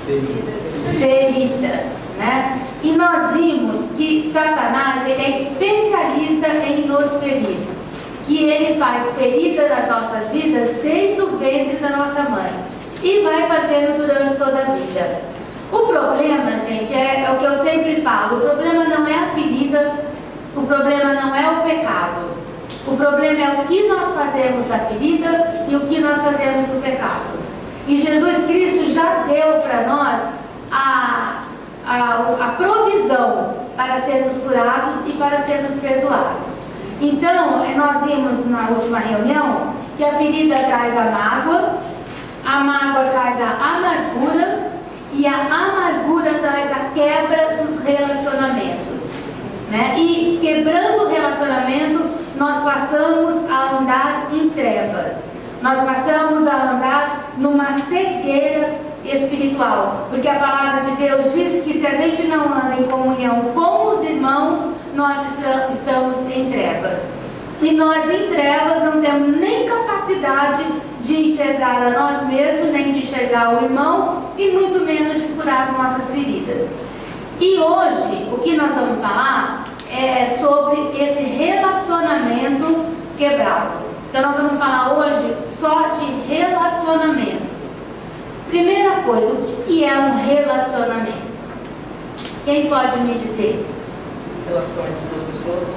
feridas, né? E nós vimos que Satanás, ele é especialista em nos ferir, que ele faz ferida nas nossas vidas desde o ventre da nossa mãe e vai fazendo durante toda a vida. O problema, gente, é o que eu sempre falo, o problema não é a ferida, o problema não é o pecado, o problema é o que nós fazemos da ferida e o que nós fazemos do pecado. E Jesus Cristo já deu para nós a provisão para sermos curados e para sermos perdoados. Então, nós vimos na última reunião que a ferida traz a mágoa traz a amargura e a amargura traz a quebra dos relacionamentos, né? E quebrando o relacionamento, nós passamos a andar em trevas, nós passamos a andar numa cegueira espiritual, porque a palavra de Deus diz que se a gente não anda em comunhão com os irmãos, nós estamos em trevas. E nós em trevas não temos nem capacidade de enxergar a nós mesmos, nem de enxergar o irmão, e muito menos de curar as nossas feridas. E hoje, o que nós vamos falar é sobre esse relacionamento quebrado. Então nós vamos falar hoje só de relacionamentos. Primeira coisa, o que é um relacionamento? Quem pode me dizer? Relação entre duas pessoas?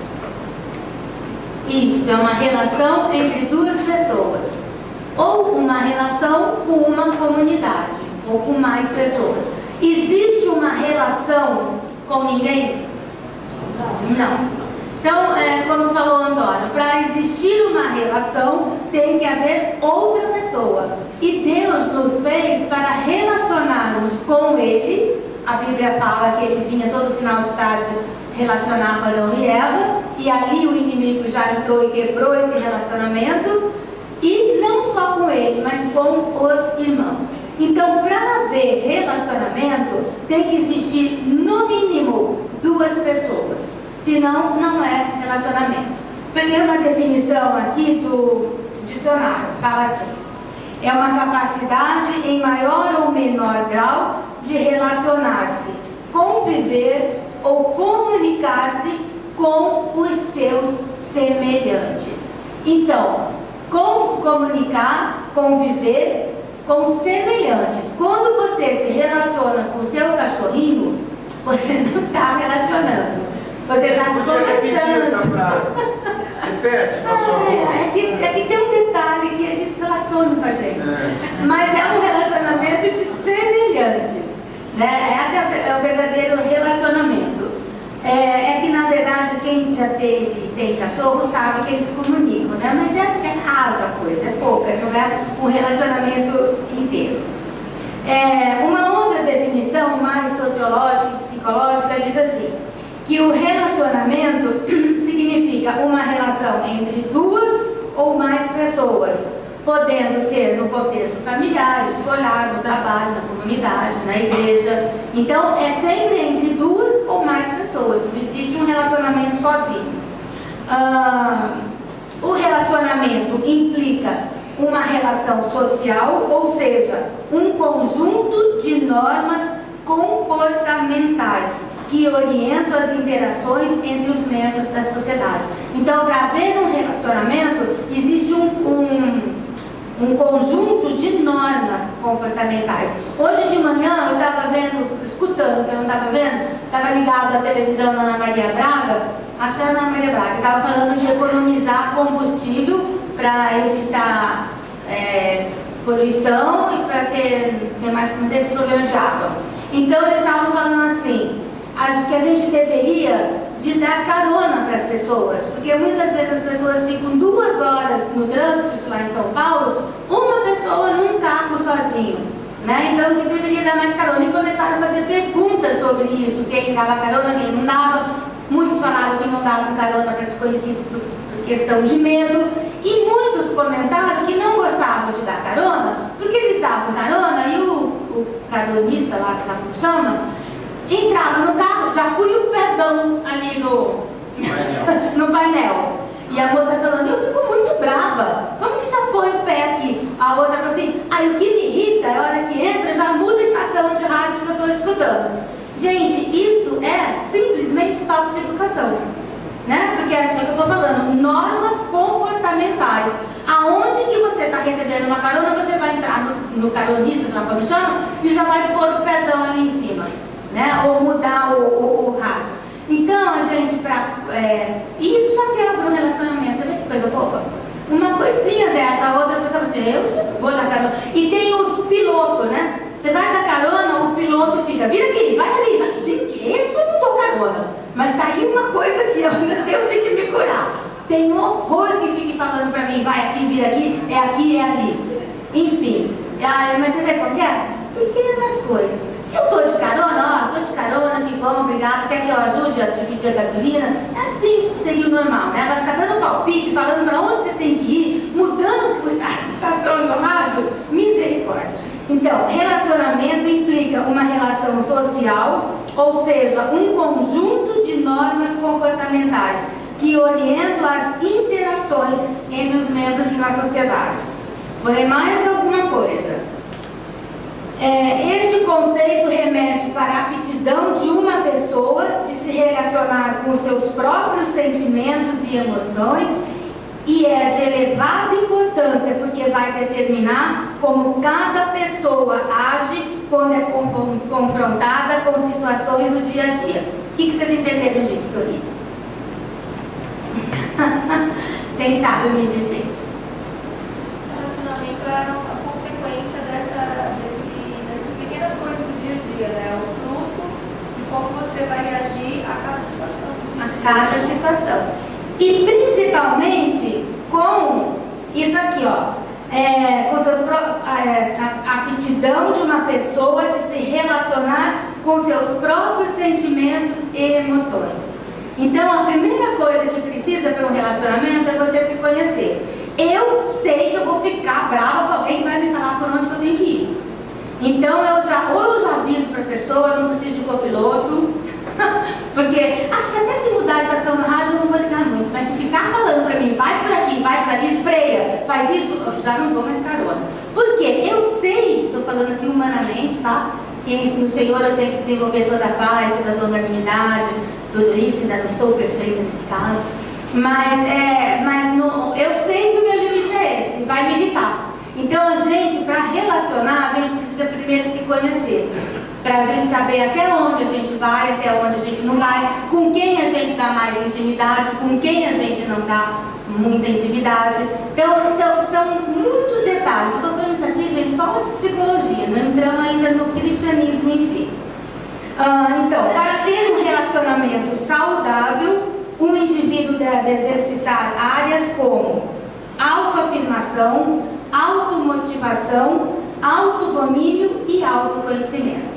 Isso, é uma relação entre duas pessoas. Ou uma relação com uma comunidade, ou com mais pessoas. Existe uma relação com ninguém? Não. Então, como falou o Antônio, para existir uma relação tem que haver outra pessoa. E Deus nos fez para relacionarmos com Ele. A Bíblia fala que Ele vinha todo final de tarde relacionar com Adão e Eva, e ali o inimigo já entrou e quebrou esse relacionamento, e não só com Ele, mas com os irmãos. Então, para haver relacionamento, tem que existir no mínimo duas pessoas, senão não é relacionamento. Peguei uma definição aqui do dicionário, fala assim: é uma capacidade em maior ou menor grau de relacionar-se, conviver ou comunicar-se com os seus semelhantes. Então, comunicar, conviver com semelhantes. Quando você se relaciona com o seu cachorrinho, você não está relacionando. Você está se conversando. Podia repetir essa frase. Repete, por favor. É que tem um detalhe que eles se relacionam com a gente. Mas é um relacionamento de semelhantes, né? Esse é o verdadeiro relacionamento. É que, na verdade, quem já tem cachorro sabe que eles comunicam, né? Mas é rasa a coisa, é pouca, não é um relacionamento inteiro. Uma outra definição mais sociológica e psicológica diz assim, que o relacionamento significa uma relação entre duas ou mais pessoas, podendo ser no contexto familiar, escolar, no trabalho, na comunidade, na igreja. Então, é sempre entre duas ou mais pessoas, não existe um relacionamento sozinho. O relacionamento implica uma relação social, ou seja, um conjunto de normas comportamentais que orientam as interações entre os membros da sociedade. Então, para haver um relacionamento, existe um conjunto de normas comportamentais. Hoje de manhã eu estava escutando, que eu não estava vendo, estava ligado à televisão da Ana Maria Braga, acho que era a Ana Maria Braga, estava falando de economizar combustível para evitar poluição e para não ter esse problema de água. Então eles estavam falando assim, acho que a gente deveria de dar carona para as pessoas, porque muitas vezes as pessoas ficam 2 horas no trânsito, isso lá em São Paulo, uma pessoa num carro sozinho, né? Então que deveria dar mais carona, e começaram a fazer perguntas sobre isso, quem dava carona, quem não dava. Muitos falaram que não davam carona para desconhecido por questão de medo, e muitos comentaram que não gostavam de dar carona, porque eles davam carona e o caronista lá, sei lá como chama, entrava no carro, já punha o pezão ali no painel. E a moça falando, eu fico muito brava, como que já põe o pé aqui? A outra falou assim, o que me irrita é a hora que entra, já muda a estação de rádio desfrutando. Gente, isso é simplesmente falta de educação, né? Porque é o que eu estou falando, normas comportamentais. Aonde que você está recebendo uma carona, você vai entrar no caronista, como chama, e já vai pôr o pezão ali em cima, né? Ou mudar o rádio. Então, a gente, isso já quebra um relacionamento. Você vê que coisa boba? Uma coisinha dessa, a outra pessoa assim, eu já vou dar carona. E tem os pilotos, né? Você vai dar carona, o piloto fica, vira aqui, vai ali. Vai. Gente, esse eu não dou carona. Mas tá aí uma coisa que eu, Deus tem que me curar. Tem um horror que fique falando pra mim, vai aqui, vira aqui, é ali. Enfim, mas você vê qual que é? Pequenas coisas. Se eu tô de carona, tô de carona, que bom, obrigado, quer que eu ajude a dividir a gasolina? É assim, seria o normal, né? Vai ficar dando palpite, falando pra onde você tem que ir, mudando a estação do rádio, misericórdia. Então, relacionamento implica uma relação social, ou seja, um conjunto de normas comportamentais que orientam as interações entre os membros de uma sociedade. Porém, mais alguma coisa. Este conceito remete para a aptidão de uma pessoa de se relacionar com seus próprios sentimentos e emoções e é de elevada importância porque vai determinar como cada pessoa age quando é confrontada com situações do dia a dia. O que vocês entenderam disso que eu li? Quem sabe me dizer? O relacionamento é a consequência dessas pequenas coisas do dia a dia, né? O fruto de como você vai reagir a cada situação do dia a dia. A cada situação. E principalmente com isso aqui, ó. Com a aptidão de uma pessoa de se relacionar com seus próprios sentimentos e emoções. Então, a primeira coisa que precisa para um relacionamento é você se conhecer. Eu sei que eu vou ficar brava com alguém que vai me falar por onde que eu tenho que ir. Então, eu já aviso para a pessoa, eu não preciso de copiloto, porque acho que até se mudar a estação do rádio eu não vou ligar muito, mas se ficar falando para mim, vai por aqui, vai por ali, esfreia, faz isso, eu já não dou mais carona. Por quê? Eu sei, estou falando aqui humanamente, tá? Que no Senhor eu tenho que desenvolver toda a paz, toda a longanimidade, tudo isso, ainda não estou perfeita nesse caso, mas eu sei que o meu limite é esse, e vai me irritar. Então a gente, para relacionar, a gente precisa primeiro se conhecer, para a gente saber até onde a gente vai, até onde a gente não vai, com quem a gente dá mais intimidade, com quem a gente não dá muita intimidade. Então são muitos detalhes. Estou falando isso aqui, gente, só de psicologia, não entramos ainda no cristianismo em si. Então, para ter um relacionamento saudável, um indivíduo deve exercitar áreas como autoafirmação, automotivação, autodomínio e autoconhecimento.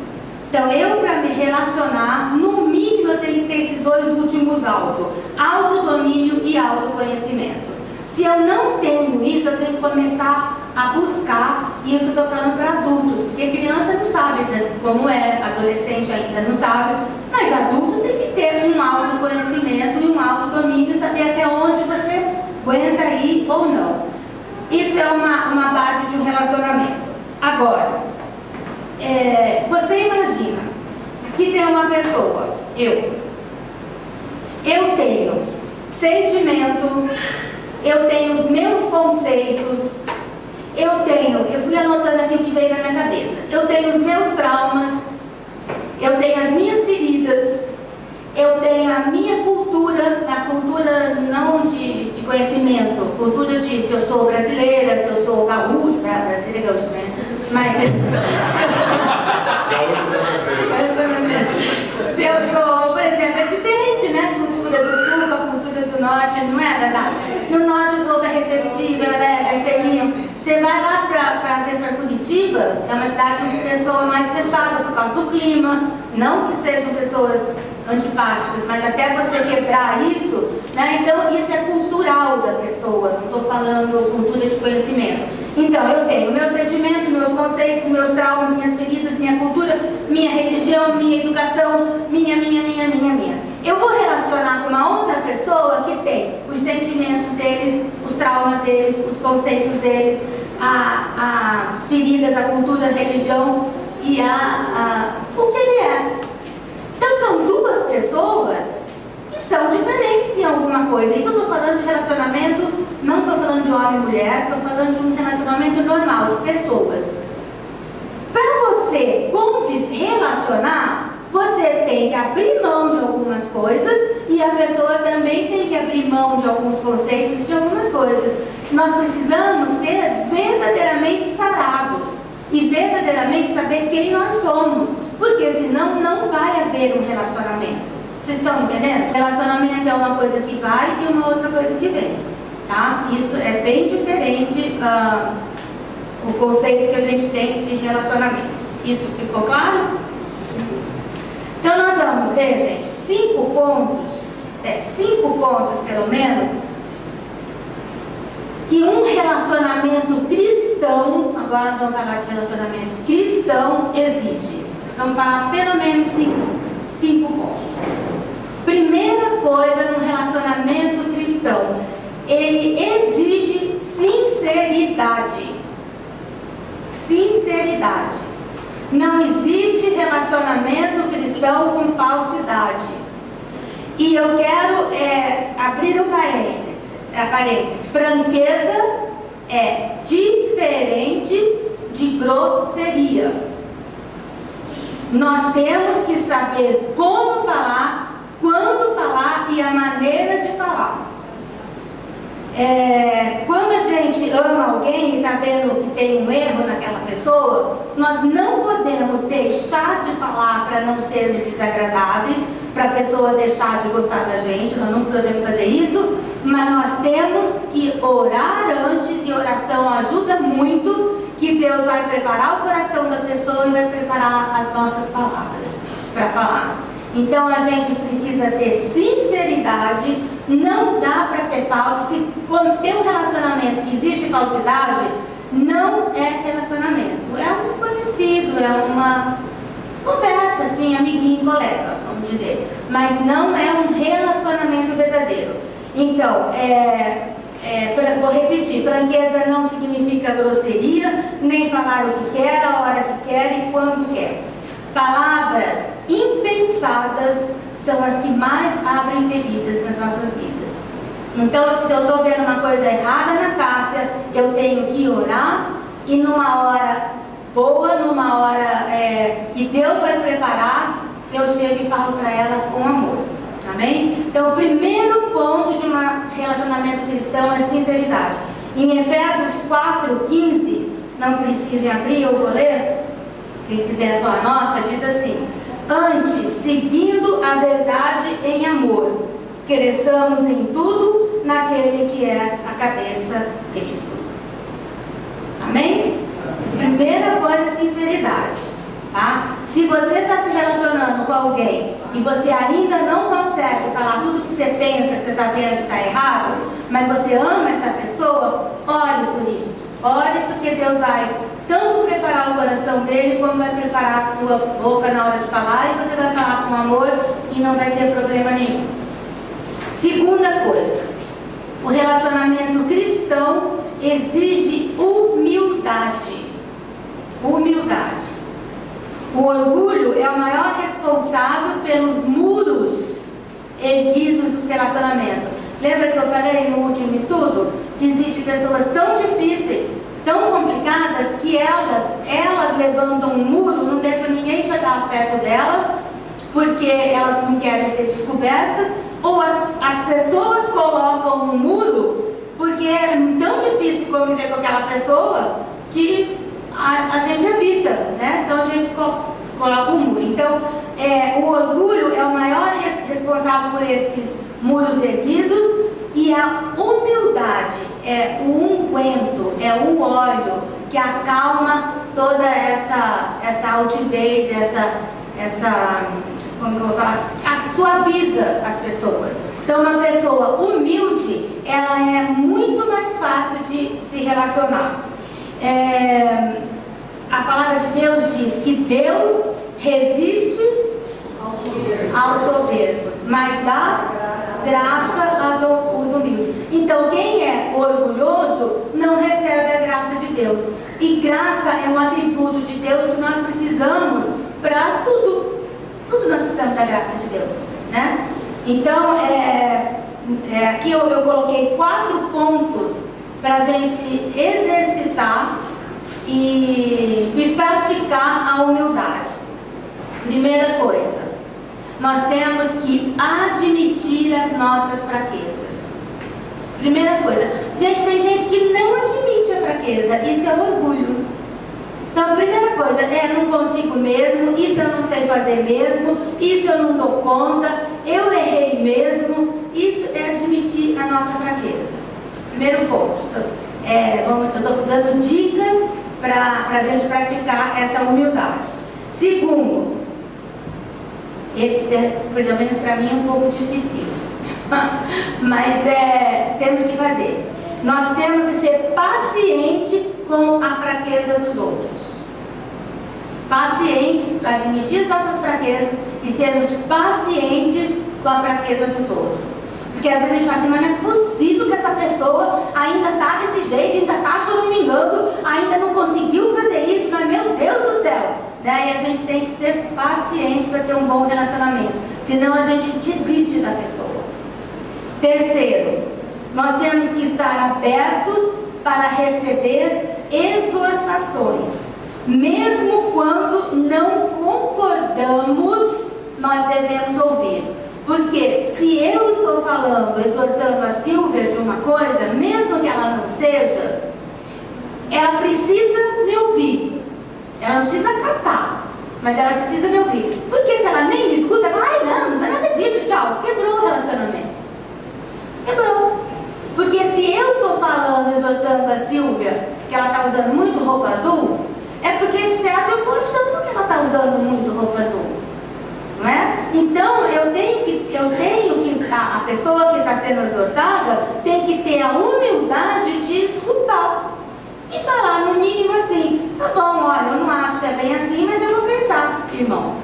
Então, para me relacionar, no mínimo eu tenho que ter esses dois últimos autodomínio e autoconhecimento. Se eu não tenho isso, eu tenho que começar a buscar, e isso eu estou falando para adultos, porque criança não sabe como é, adolescente ainda não sabe, mas adulto tem que ter um autoconhecimento e um autodomínio, saber até onde você aguenta ir ou não. Isso é uma base de um relacionamento. Agora, você imagina que tem uma pessoa, eu tenho sentimento, eu tenho os meus conceitos, eu fui anotando aqui o que veio na minha cabeça, eu tenho os meus traumas, eu tenho as minhas feridas, eu tenho a minha cultura, a cultura não de conhecimento, cultura de se eu sou brasileira, se eu sou gaúcho, brasileira gaúcho, né? Mas se eu sou, por exemplo, é diferente, né? Cultura do sul, a cultura do norte, não é, Dada? No norte o povo é receptivo, é feliz. Você vai lá às vezes para Curitiba, é uma cidade com pessoa mais fechada por causa do clima, não que sejam pessoas antipáticas, mas até você quebrar isso, né? Então isso é cultural da pessoa, não estou falando cultura de conhecimento. Então eu tenho meus sentimentos, meus conceitos, meus traumas, minhas feridas, minha cultura, minha religião, minha educação, minha. Eu vou relacionar com uma outra pessoa que tem os sentimentos deles, os traumas deles, os conceitos deles, as feridas, a cultura, a religião e o que ele é. Então são duas pessoas que são diferentes em alguma coisa. Isso eu estou falando de relacionamento, não estou falando de homem e mulher, estou falando de um relacionamento normal, de pessoas. Para você relacionar, você tem que abrir mão de algumas coisas e a pessoa também tem que abrir mão de alguns conceitos e de algumas coisas. Nós precisamos ser verdadeiramente sarados e verdadeiramente saber quem nós somos, porque senão não vai haver um relacionamento. Vocês estão entendendo? Relacionamento é uma coisa que vai e uma outra coisa que vem, tá? Isso é bem diferente o conceito que a gente tem de relacionamento. Isso ficou claro? Então nós vamos ver, gente, 5 pontos pelo menos, que um relacionamento cristão, agora nós vamos falar de relacionamento cristão, exige. Vamos falar pelo menos 5 pontos. Primeira coisa no relacionamento cristão, ele exige sinceridade. Sinceridade. Não existe relacionamento cristão com falsidade. E eu quero abrir um parênteses. Franqueza é diferente de grosseria. Nós temos que saber como falar, quando falar e a maneira de falar. Quando a gente ama alguém e está vendo que tem um erro naquela pessoa, nós não podemos deixar de falar para não sermos desagradáveis, para a pessoa deixar de gostar da gente. Nós não podemos fazer isso, mas nós temos que orar antes, e oração ajuda muito, que Deus vai preparar o coração da pessoa e vai preparar as nossas palavras para falar. Então a gente precisa ter sinceridade, não dá para ser falso. Se tem um relacionamento que existe falsidade, não é relacionamento, é um conhecido, é uma conversa assim, amiguinho, colega, vamos dizer, mas não é um relacionamento verdadeiro. Então, vou repetir, franqueza não significa grosseria, nem falar o que quer, a hora que quer e quando quer. Palavras impensadas são as que mais abrem feridas nas nossas vidas. Então, se eu estou vendo uma coisa errada na Cássia, eu tenho que orar, e numa hora boa, numa hora que Deus vai preparar, eu chego e falo para ela com amor. Amém? Então, o primeiro ponto de um relacionamento cristão é sinceridade. Em Efésios 4:15, não precisem abrir, eu vou ler. Quem quiser só anota, diz assim: antes, seguindo a verdade em amor, cresçamos em tudo naquele que é a cabeça, Cristo. Amém? Primeira coisa é sinceridade, tá? Se você está se relacionando com alguém e você ainda não consegue falar tudo que você pensa, que você está vendo que está errado, mas você ama essa pessoa, ore por isso. Ore, porque Deus vai tanto preparar o coração dele, como vai preparar a tua boca na hora de falar, e você vai falar com amor e não vai ter problema nenhum. Segunda coisa, o relacionamento cristão exige humildade. Humildade. O orgulho é o maior responsável pelos muros erguidos dos relacionamentos. Lembra que eu falei no último estudo que existem pessoas tão difíceis, tão complicadas, que elas levantam um muro, não deixam ninguém chegar perto dela, porque elas não querem ser descobertas, ou as pessoas colocam um muro porque é tão difícil conviver com aquela pessoa que a gente evita, né? Então a gente coloca um muro. Então, o orgulho é o maior responsável por esses muros erguidos, e a humildade é o unguento, é o óleo que acalma toda essa altivez, como que eu vou falar? Suaviza as pessoas. Então, uma pessoa humilde, ela é muito mais fácil de se relacionar. A palavra de Deus diz que Deus resiste aos soberbos, mas dá graça aos humildes. Então, quem é orgulhoso não recebe a graça de Deus. E graça é um atributo de Deus que nós precisamos da graça de Deus, né? Então, aqui eu coloquei 4 pontos para a gente exercitar e praticar a humildade. Primeira coisa, nós temos que admitir as nossas fraquezas. Primeira coisa, gente, tem gente que não admite a fraqueza, isso é orgulho. Então, a primeira coisa é: não consigo mesmo, isso eu não sei fazer mesmo, isso eu não dou conta, eu errei mesmo. Isso é admitir a nossa fraqueza. Primeiro ponto. Eu estou dando dicas para a gente praticar essa humildade. Segundo, esse pelo menos para mim é um pouco difícil, mas temos que fazer. Nós temos que ser pacientes com a fraqueza dos outros. Paciente, admitir as nossas fraquezas e sermos pacientes com a fraqueza dos outros. Porque às vezes a gente fala assim: mas não é possível que essa pessoa ainda está desse jeito, ainda está choramingando, ainda não conseguiu fazer isso, mas meu Deus do céu. E a gente tem que ser paciente para ter um bom relacionamento, senão a gente desiste da pessoa. Terceiro, nós temos que estar abertos para receber exortações. Mesmo quando não concordamos, nós devemos ouvir. Porque se eu estou falando, exortando a Silvia de uma coisa, mesmo que ela não seja, ela precisa me ouvir. Ela não precisa acatar, mas ela precisa me ouvir. Porque se ela nem me escuta, ela fala: ai não dá nada disso, tchau. Quebrou o relacionamento. Quebrou. Porque se eu estou falando, exortando a Silvia, que ela está usando muito roupa azul, é porque de certo eu estou achando que ela está usando muito roupa azul. Não é? Então eu tenho que a pessoa que está sendo exortada tem que ter a humildade de escutar e falar no mínimo assim: tá bom, olha, eu não acho que é bem assim, mas eu vou pensar, irmão.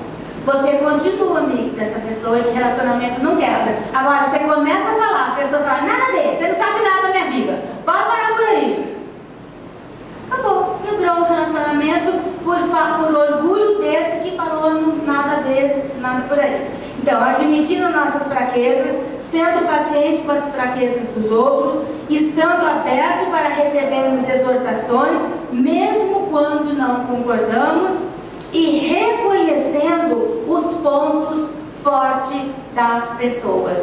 Você continua amigo dessa pessoa, esse relacionamento não quebra. Agora você começa a falar, a pessoa fala: nada dele, você não sabe nada da minha vida, pode parar por aí. Acabou, quebrou um relacionamento por orgulho desse que falou nada dele, nada por aí. Então, admitindo nossas fraquezas, sendo paciente com as fraquezas dos outros, estando aberto para recebermos exortações, mesmo quando não concordamos, e reconhecendo os pontos fortes das pessoas.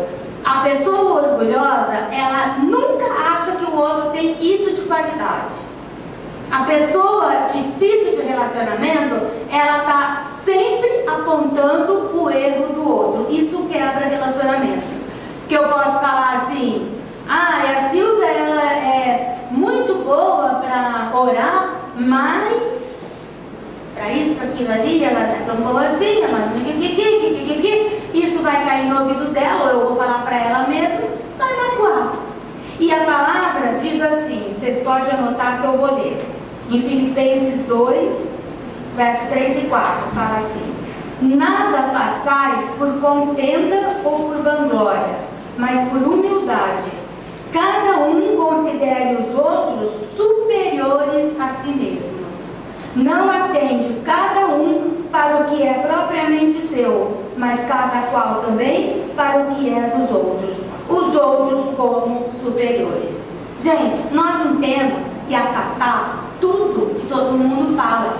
A pessoa orgulhosa, ela nunca acha que o outro tem isso de qualidade. A pessoa difícil de relacionamento, ela está sempre apontando o erro do outro. Isso quebra relacionamento. Que eu posso falar assim: a Silvia, ela é muito boa para orar, mas para isso, para aquilo ali, ela não é tão boazinha, ela isso vai cair no ouvido dela, ou eu vou falar para ela mesmo, vai magoar. E a palavra diz assim, vocês podem anotar que eu vou ler. Em Filipenses 2, verso 3 e 4, fala assim: nada façais por contenda ou por vanglória, mas por humildade. Cada um considere os outros superiores a si mesmo. Não atende cada um para o que é propriamente seu, mas cada qual também para o que é dos outros. Os outros como superiores. Gente, nós não temos que acatar tudo que todo mundo fala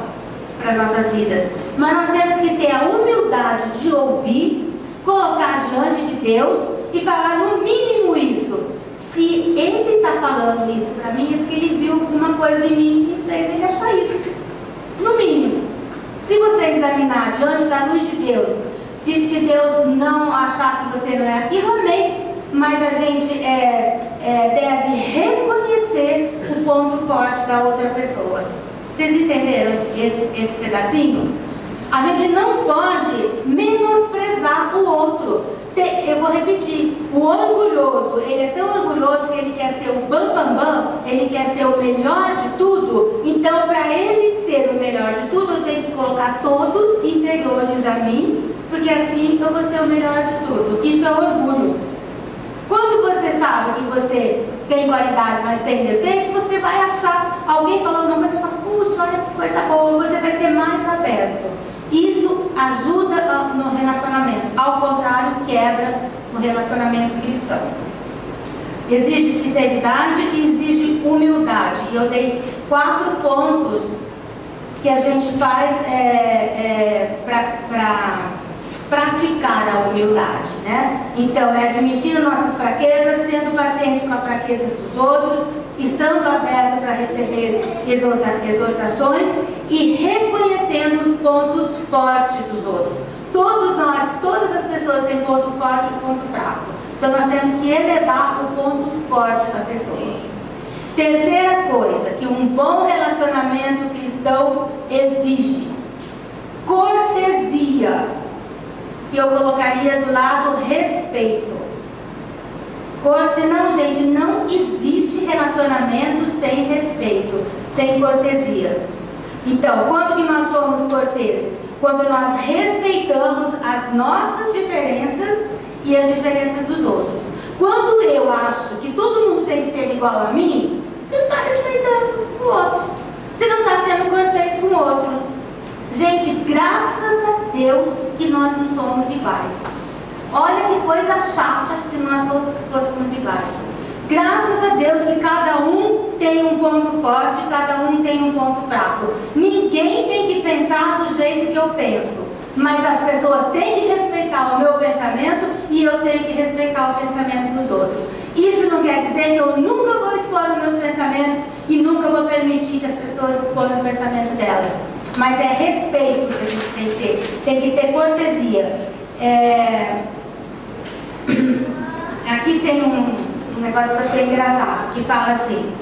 para as nossas vidas, mas nós temos que ter a humildade de ouvir, colocar diante de Deus e falar no mínimo isso. Se ele está falando isso para mim, é porque ele viu alguma coisa em mim que fez ele achar isso. No mínimo. Se você examinar diante da luz de Deus, se Deus não achar que você não é aquilo, amém. Mas a gente deve reconhecer o ponto forte da outra pessoa. Vocês entenderam esse pedacinho? A gente não pode menosprezar o outro. Eu vou repetir, o orgulhoso, ele é tão orgulhoso que ele quer ser o bam, ele quer ser o melhor de tudo. Então, para ele ser o melhor de tudo, eu tenho que colocar todos inferiores a mim, porque assim eu vou ser o melhor de tudo. Isso é orgulho. Quando você sabe que você tem qualidade, mas tem defeito, você vai achar, alguém falou uma coisa, você fala: puxa, olha que coisa boa, você vai ser mais aberto. Isso ajuda no relacionamento. A quebra no relacionamento cristão. Exige sinceridade e exige humildade. E eu dei 4 pontos que a gente faz para praticar a humildade, né? Então, é admitindo nossas fraquezas, sendo paciente com as fraquezas dos outros, estando aberto para receber exortações e reconhecendo os pontos fortes dos outros. Todos nós, todas as pessoas têm ponto forte e ponto fraco. Então, nós temos que elevar o ponto forte da pessoa. Terceira coisa que um bom relacionamento cristão exige: cortesia, que eu colocaria do lado respeito. Senão, gente, não existe relacionamento sem respeito, sem cortesia. Então, quando que nós somos corteses? Quando nós respeitamos as nossas diferenças e as diferenças dos outros. Quando eu acho que todo mundo tem que ser igual a mim, você não está respeitando o outro. Você não está sendo cortês com o outro. Gente, graças a Deus que nós não somos iguais. Olha que coisa chata se nós fôssemos iguais. Graças a Deus que cada um tem um ponto forte, cada um tem um ponto fraco. Ninguém tem que pensar do jeito que eu penso, mas as pessoas têm que respeitar o meu pensamento e eu tenho que respeitar o pensamento dos outros. Isso não quer dizer que eu nunca vou expor os meus pensamentos e nunca vou permitir que as pessoas exponham o pensamento delas. Mas é respeito que a gente tem que ter cortesia. Aqui tem um negócio que eu achei engraçado, que fala assim: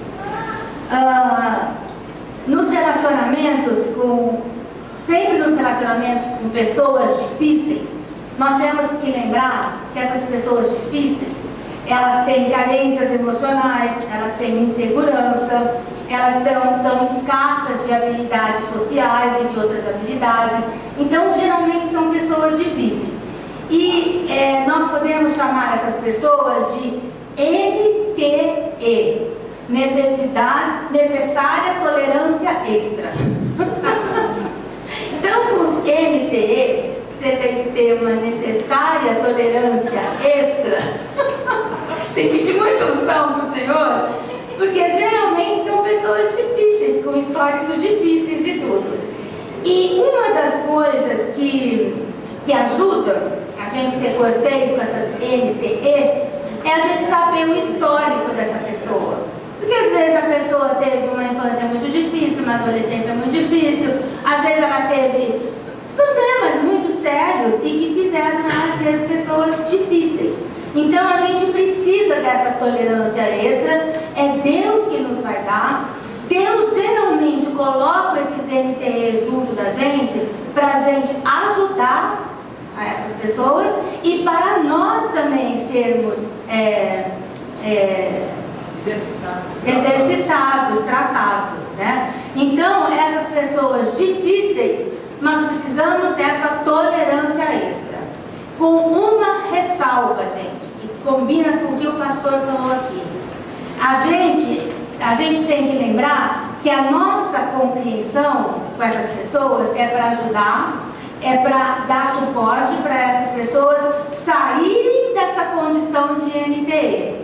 nos relacionamentos sempre nos relacionamentos com pessoas difíceis, nós temos que lembrar que essas pessoas difíceis, elas têm carências emocionais, elas têm insegurança, elas são escassas de habilidades sociais e de outras habilidades. Então, geralmente são pessoas difíceis. E nós podemos chamar essas pessoas de NTE, necessária tolerância extra. Então, com os NTE, você tem que ter uma necessária tolerância extra. Tem que pedir muita unção do Senhor, porque geralmente são pessoas difíceis, com históricos difíceis e tudo. E uma das coisas que ajuda a gente ser cortês com essas NTE é a gente saber o histórico dessa pessoa. Porque às vezes a pessoa teve uma infância muito difícil, uma adolescência muito difícil, às vezes ela teve problemas muito sérios e que fizeram ela ser pessoas difíceis. Então a gente precisa dessa tolerância extra, é Deus que nos vai dar. Deus geralmente coloca esses NTE junto da gente para a gente ajudar a essas pessoas e para nós também sermos exercitados, tratados, né? Então, essas pessoas difíceis, nós precisamos dessa tolerância extra. Com uma ressalva, gente, que combina com o que o pastor falou aqui. A gente tem que lembrar que a nossa compreensão com essas pessoas é para ajudar, é para dar suporte para essas pessoas saírem dessa condição de NTE.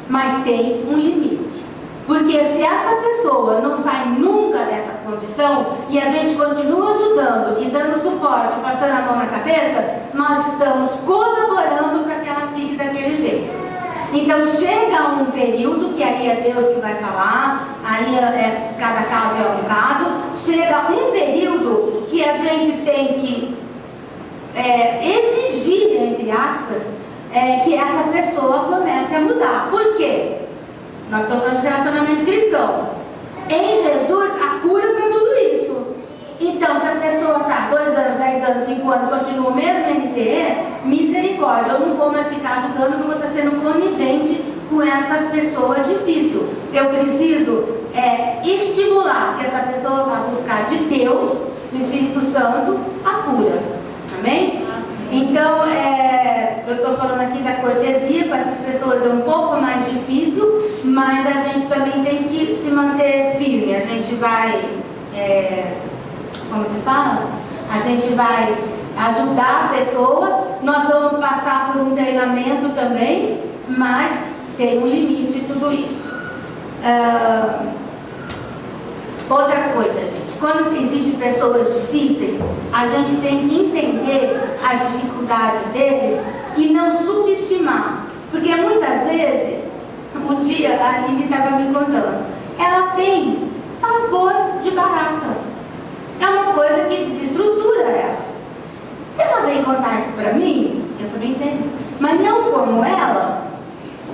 Mas tem um limite. Porque se essa pessoa não sai nunca dessa condição e a gente continua ajudando e dando suporte, passando a mão na cabeça, nós estamos colaborando para que ela fique daquele jeito. Então chega um período, que aí é Deus que vai falar, aí cada caso é um caso, chega um período que a gente tem que exigir, entre aspas, que essa pessoa comece a mudar. Por quê? Nós estamos falando de relacionamento cristão. Em Jesus, a cura para tudo isso. Então, se a pessoa está 2 anos, 10 anos, 5 anos, continua o mesmo NTE, misericórdia, eu não vou mais ficar ajudando, porque eu vou estar sendo conivente com essa pessoa difícil. Eu preciso estimular que essa pessoa vá buscar de Deus, do Espírito Santo, a cura. Amém? Então, eu estou falando aqui da cortesia, com essas pessoas é um pouco mais difícil, mas a gente também tem que se manter firme. A gente vai, como que fala? A gente vai ajudar a pessoa. Nós vamos passar por um treinamento também, mas tem um limite em tudo isso. Outra coisa, gente, quando existem pessoas difíceis, a gente tem que entender as dificuldades dele e não subestimar, porque muitas vezes, um dia a Aline estava me contando, ela tem pavor de barata, é uma coisa que desestrutura ela. Se ela vem contar isso para mim, eu também tenho, mas não como ela.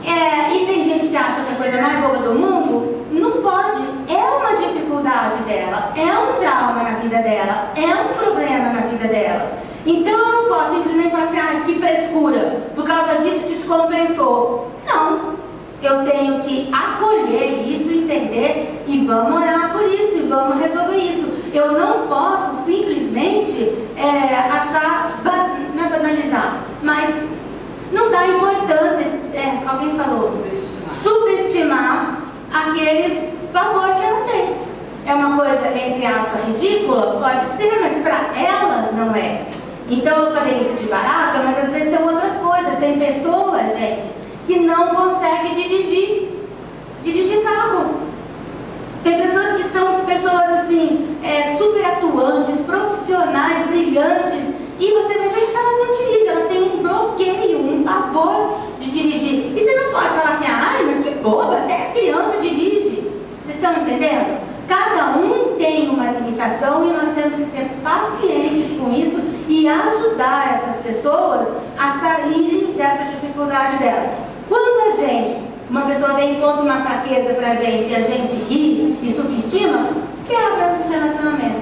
E tem gente que acha que é a coisa mais boa do mundo. Não pode, é uma dificuldade dela, é um trauma na vida dela, é um problema na vida dela. Então eu não posso simplesmente falar assim, que frescura, por causa disso descompensou. Não, eu tenho que acolher isso, entender e vamos orar por isso e vamos resolver isso. Eu não posso simplesmente achar, não é banalizar, mas não dá importância, alguém falou, subestimar aquele valor que ela tem. É uma coisa, entre aspas, ridícula? Pode ser, mas para ela não é. Então eu falei isso de barata, mas às vezes tem outras coisas. Tem pessoas, gente, que não conseguem dirigir carro. Tem pessoas que são pessoas assim, super atuantes, profissionais, brilhantes, e você vai ver que elas não dirigem, elas têm um bloqueio, um pavor de dirigir. E você não pode falar assim, mas que boba, até a criança dirige. Vocês estão entendendo? Cada um tem uma limitação e nós temos que ser pacientes com isso e ajudar essas pessoas a saírem dessa dificuldade dela. Quando uma pessoa vem e conta uma fraqueza pra gente e a gente ri e subestima, quebra o relacionamento.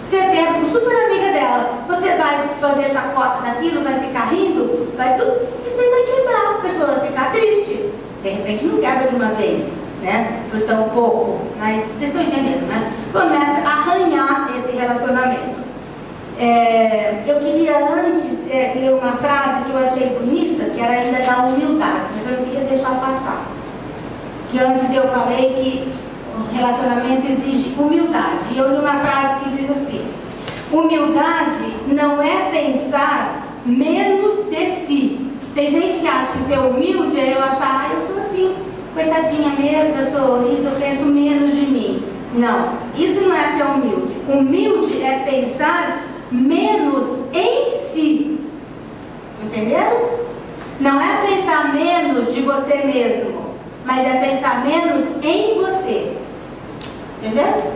Você é super amiga dela, você vai fazer chacota daquilo, vai ficar rindo, vai tudo, e você vai quebrar, a pessoa vai ficar triste. De repente não quebra de uma vez, né? Por tão pouco, mas vocês estão entendendo, né? Começa a arranhar esse relacionamento. Eu queria antes ler uma frase que eu achei bonita, que era ainda da humildade, mas eu não queria deixar passar. Que antes eu falei que o relacionamento exige humildade. E eu li uma frase que diz assim: humildade não é pensar menos de si. Tem gente que acha que ser humilde é eu achar, eu sou assim, coitadinha mesmo, eu sou isso, eu penso menos de mim. Não, isso não é ser humilde. Humilde é pensar menos em si. Entenderam? Não é pensar menos de você mesmo, mas é pensar menos em você. Entendeu?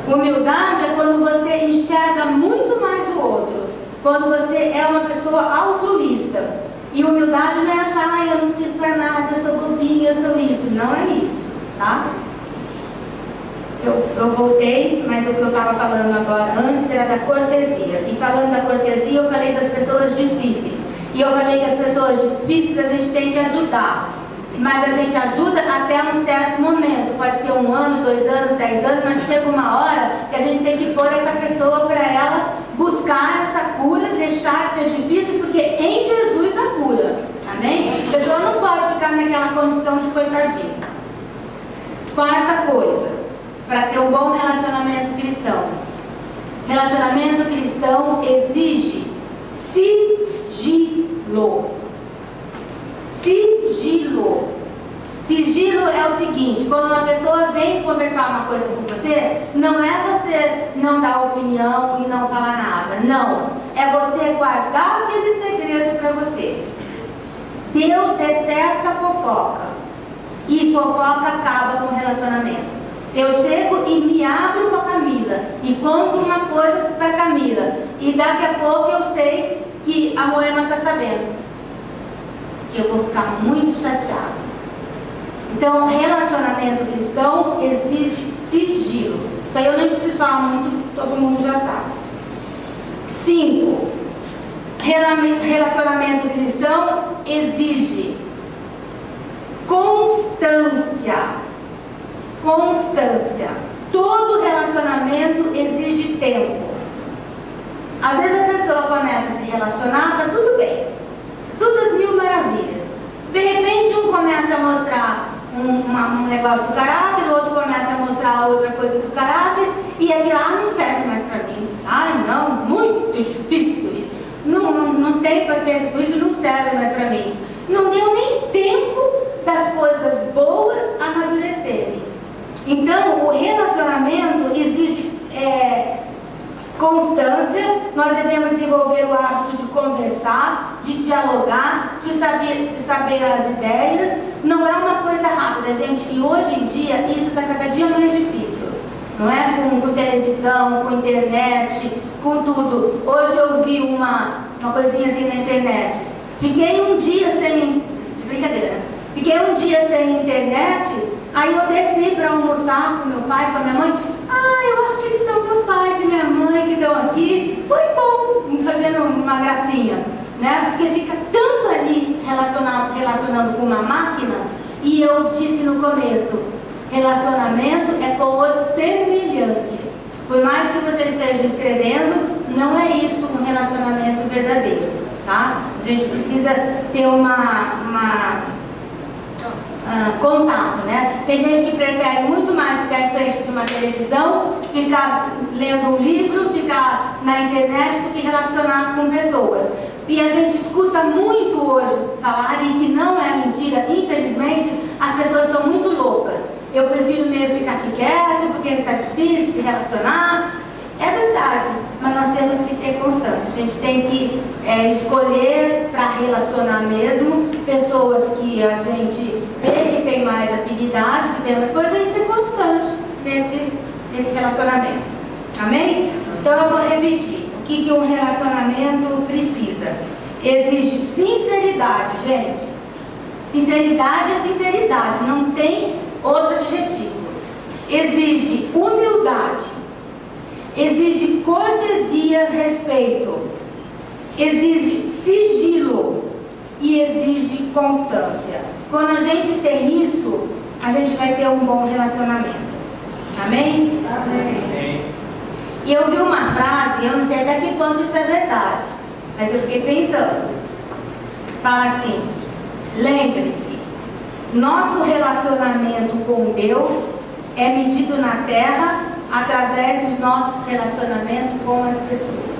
Humildade é quando você enxerga muito mais o outro, quando você é uma pessoa altruísta. E humildade não é achar, eu não sirvo para nada, eu sou bobinha, eu sou isso. Não é isso, tá? Eu voltei, mas o que eu estava falando agora antes era da cortesia. E falando da cortesia, eu falei das pessoas difíceis. E eu falei que as pessoas difíceis a gente tem que ajudar. Mas a gente ajuda até um certo momento. Pode ser 1 ano, 2 anos, 10 anos, mas chega uma hora que a gente tem que pôr essa pessoa para ela buscar essa cura, deixar de ser difícil, porque em Jesus a cura. Amém? A pessoa não pode ficar naquela condição de coitadinha. Quarta coisa, para ter um bom relacionamento cristão. Relacionamento cristão exige sigilo. Sigilo. Sigilo é o seguinte: quando uma pessoa vem conversar uma coisa com você, não é você não dar opinião e não falar nada. Não. É você guardar aquele segredo para você. Deus detesta fofoca. E fofoca acaba com o relacionamento. Eu chego e me abro com a Camila e conto uma coisa para Camila. E daqui a pouco eu sei que a Moema está sabendo. Eu vou ficar muito chateada. Então, relacionamento cristão exige sigilo. Isso aí eu nem preciso falar muito, todo mundo já sabe. 5. Relacionamento cristão exige constância. Constância. Todo relacionamento exige tempo. Às vezes a pessoa começa a se relacionar, tá tudo bem. Tudo às mil maravilhas. De repente um começa a mostrar um negócio do caráter, o outro começa a mostrar outra coisa do caráter, e aquilo não serve mais para mim. Ai não, muito difícil paciência com isso, não serve mais para mim. Não deu nem tempo das coisas boas amadurecerem. Então, o relacionamento exige constância. Nós devemos desenvolver o hábito de conversar, de dialogar, de saber as ideias. Não é uma coisa rápida, gente. E hoje em dia, isso está cada dia mais difícil. Não é? Com televisão, com internet, com tudo. Hoje eu vi uma coisinha assim na internet. Fiquei um dia sem... De brincadeira. Fiquei um dia sem internet. Aí eu desci para almoçar com meu pai, com a minha mãe. Eu acho que eles são meus pais e minha mãe que estão aqui. Foi bom, fazendo uma gracinha, né? Porque fica tanto ali relacionando com uma máquina. E eu disse no começo, relacionamento é com os semelhantes. Por mais que você esteja escrevendo, não é isso um relacionamento verdadeiro, tá? A gente precisa ter contato, né? Tem gente que prefere muito mais ficar em frente de uma televisão, ficar lendo um livro, ficar na internet do que relacionar com pessoas. E a gente escuta muito hoje falarem que não é mentira. Infelizmente, as pessoas estão muito loucas. Eu prefiro mesmo ficar aqui quieto, porque está difícil de relacionar. É verdade, mas nós temos que ter constância. A gente tem que escolher para relacionar mesmo pessoas que a gente vê que tem mais afinidade, que tem mais coisas, e ser constante nesse relacionamento. Amém? Então eu vou repetir. O que um relacionamento precisa? Exige sinceridade, gente. Sinceridade é sinceridade, não tem outro adjetivo. Exige humildade. Exige cortesia, respeito. Exige sigilo e exige constância. Quando a gente tem isso, a gente vai ter um bom relacionamento. Amém? Amém. E eu vi uma frase, eu não sei até que ponto isso é verdade, mas eu fiquei pensando. Fala assim: lembre-se, nosso relacionamento com Deus é medido na terra através dos nossos relacionamentos com as pessoas.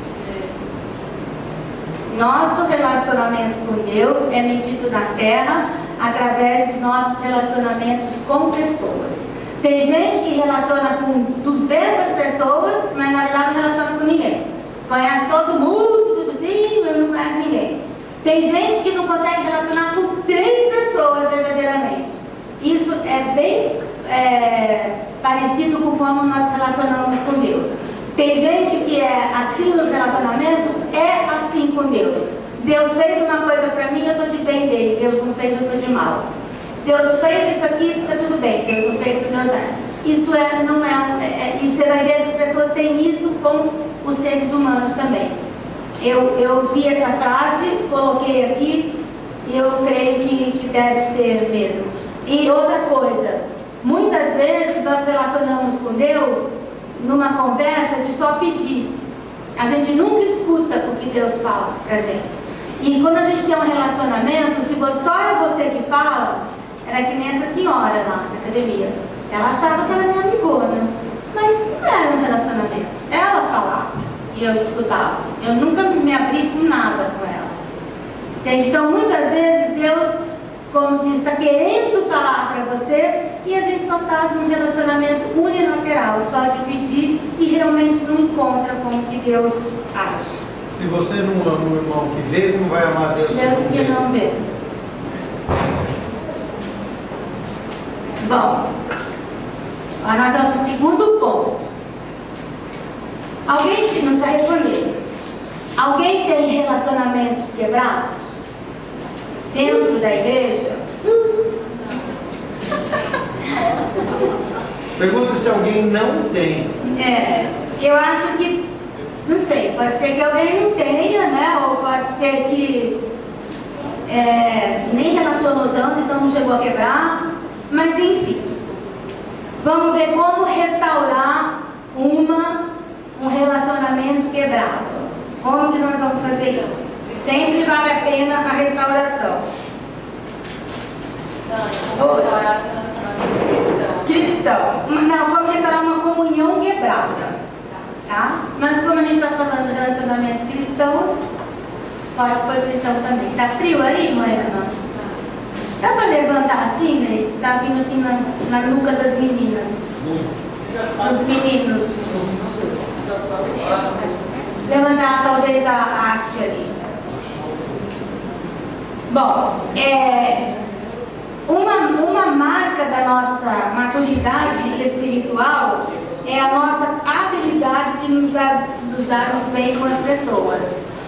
Nosso relacionamento com Deus é medido na terra através dos nossos relacionamentos com pessoas. Tem gente que relaciona com 200 pessoas, mas na verdade não relaciona com ninguém. Conhece todo mundo, tudo assim, mas não conhece ninguém. Tem gente que não consegue relacionar com 3 pessoas verdadeiramente. Isso é bem parecido com como nós relacionamos com Deus. Tem gente que é assim nos relacionamentos, é assim com Deus. Deus fez uma coisa para mim, eu estou de bem dele. Deus não fez, eu estou de mal. Deus fez isso aqui, está tudo bem. Deus não fez, Deus é. Isso não é. E você vai ver, essas pessoas têm isso com os seres humanos também. Eu vi essa frase, coloquei aqui, e eu creio que deve ser mesmo. E outra coisa, muitas vezes nós relacionamos com Deus numa conversa de só pedir. A gente nunca escuta o que Deus fala pra gente. E quando a gente tem um relacionamento, se só é você que fala, era que nem essa senhora lá na academia. Ela achava que ela era minha amigona, mas não era um relacionamento. Ela falava e eu escutava. Eu nunca me abri com nada com ela. Entende? Então, muitas vezes, Deus, como diz, está querendo falar para você e a gente só está num relacionamento unilateral, só de pedir e realmente não encontra como que Deus age. Se você não ama o irmão que vê, não vai amar Deus que não vê. Bom, agora nós vamos para o segundo ponto. Alguém, se não está respondendo, alguém tem relacionamentos quebrados dentro da igreja? Pergunta se alguém não tem. Eu acho que, não sei, pode ser que alguém não tenha, né? Ou pode ser que nem relacionou tanto, então não chegou a quebrar. Mas enfim, vamos ver como restaurar um relacionamento quebrado. Como que nós vamos fazer isso? Sempre vale a pena a restauração. Como restaurar relacionamento cristão. Não, como restaurar uma comunhão quebrada. Tá? Mas como a gente está falando de relacionamento cristão, Pode pôr cristão também. Tá frio aí, Moema? Dá para levantar assim, né? Tá vindo aqui na nuca das meninas. Dos meninos. Levantar talvez a haste ali. Bom, uma marca da nossa maturidade espiritual é a nossa habilidade de nos darmos bem com as pessoas.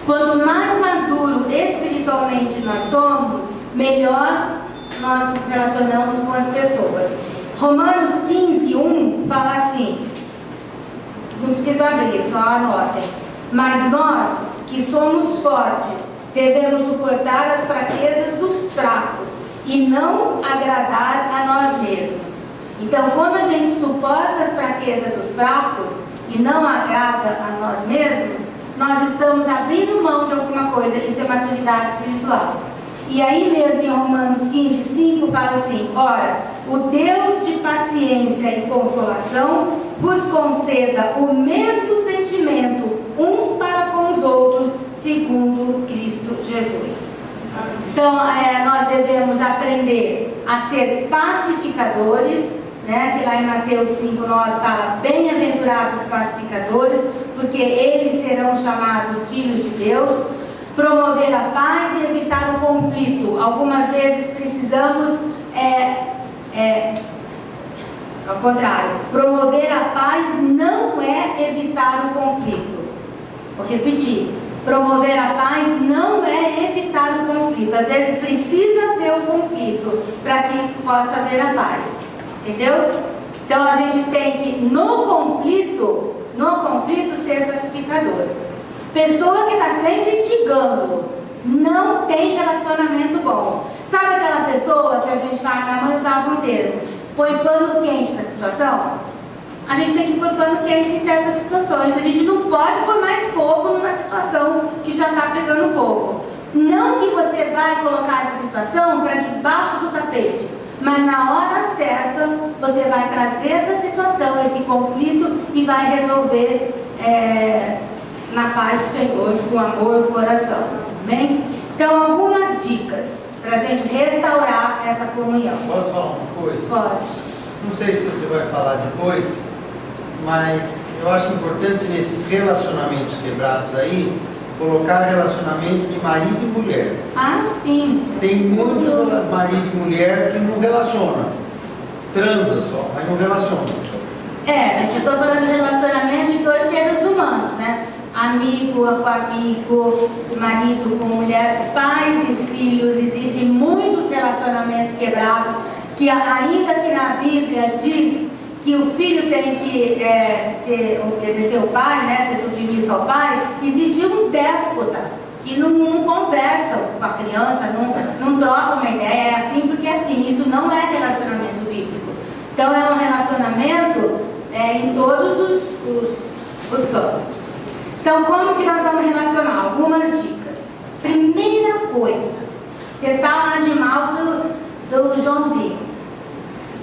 Quanto mais maduro espiritualmente nós somos, melhor nós nos relacionamos com as pessoas. Romanos 15:1 fala assim, não precisa abrir, só anotem. Mas nós, que somos fortes, devemos suportar as fraquezas dos fracos e não agradar a nós mesmos. Então, quando a gente suporta as fraquezas dos fracos e não agrada a nós mesmos, nós estamos abrindo mão de alguma coisa. Isso é maturidade espiritual. E aí mesmo em Romanos 15:5 fala assim: ora, o Deus de paciência e consolação vos conceda o mesmo sentimento uns para com os outros, segundo Cristo Jesus. Então, nós devemos aprender a ser pacificadores, né? Que lá em Mateus 5:9 fala: bem-aventurados pacificadores, porque eles serão chamados filhos de Deus. Promover a paz e evitar o conflito. Algumas vezes precisamos, ao contrário, promover a paz não é evitar o conflito. Vou repetir. Promover a paz não é evitar o conflito. Às vezes precisa haver o conflito para que possa haver a paz. Entendeu? Então a gente tem que, no conflito, ser pacificador. Pessoa que está sempre instigando não tem relacionamento bom. Sabe aquela pessoa que a gente fala, minha mãe usava um termo, põe pano quente na situação? A gente tem que pôr pano quente em certas situações. A gente não pode pôr mais fogo numa situação que já está pegando fogo. Não que você vai colocar essa situação para debaixo do tapete, mas na hora certa você vai trazer essa situação, esse conflito, e vai resolver na paz do Senhor, com amor no coração. Amém? Então, algumas dicas para a gente restaurar essa comunhão. Posso falar uma coisa? Pode. Não sei se você vai falar depois, mas eu acho importante nesses relacionamentos quebrados aí, colocar relacionamento de marido e mulher. Ah, sim. Tem muito marido e mulher que não relaciona. Transa só, mas não relaciona. Gente, eu estou falando de relacionamento de dois seres humanos, né? Amigo com amigo, marido com mulher, pais e filhos. Existem muitos relacionamentos quebrados, que ainda que na Bíblia diz que o filho tem que obedecer ao pai, né, ser submisso ao pai. Existem uns déspotas que não conversam com a criança, não trocam uma ideia, é assim porque é assim. Isso não é relacionamento bíblico. Então é um relacionamento em todos os campos. Então, como que nós vamos relacionar? Algumas dicas. Primeira coisa, você está lá de mal do Joãozinho.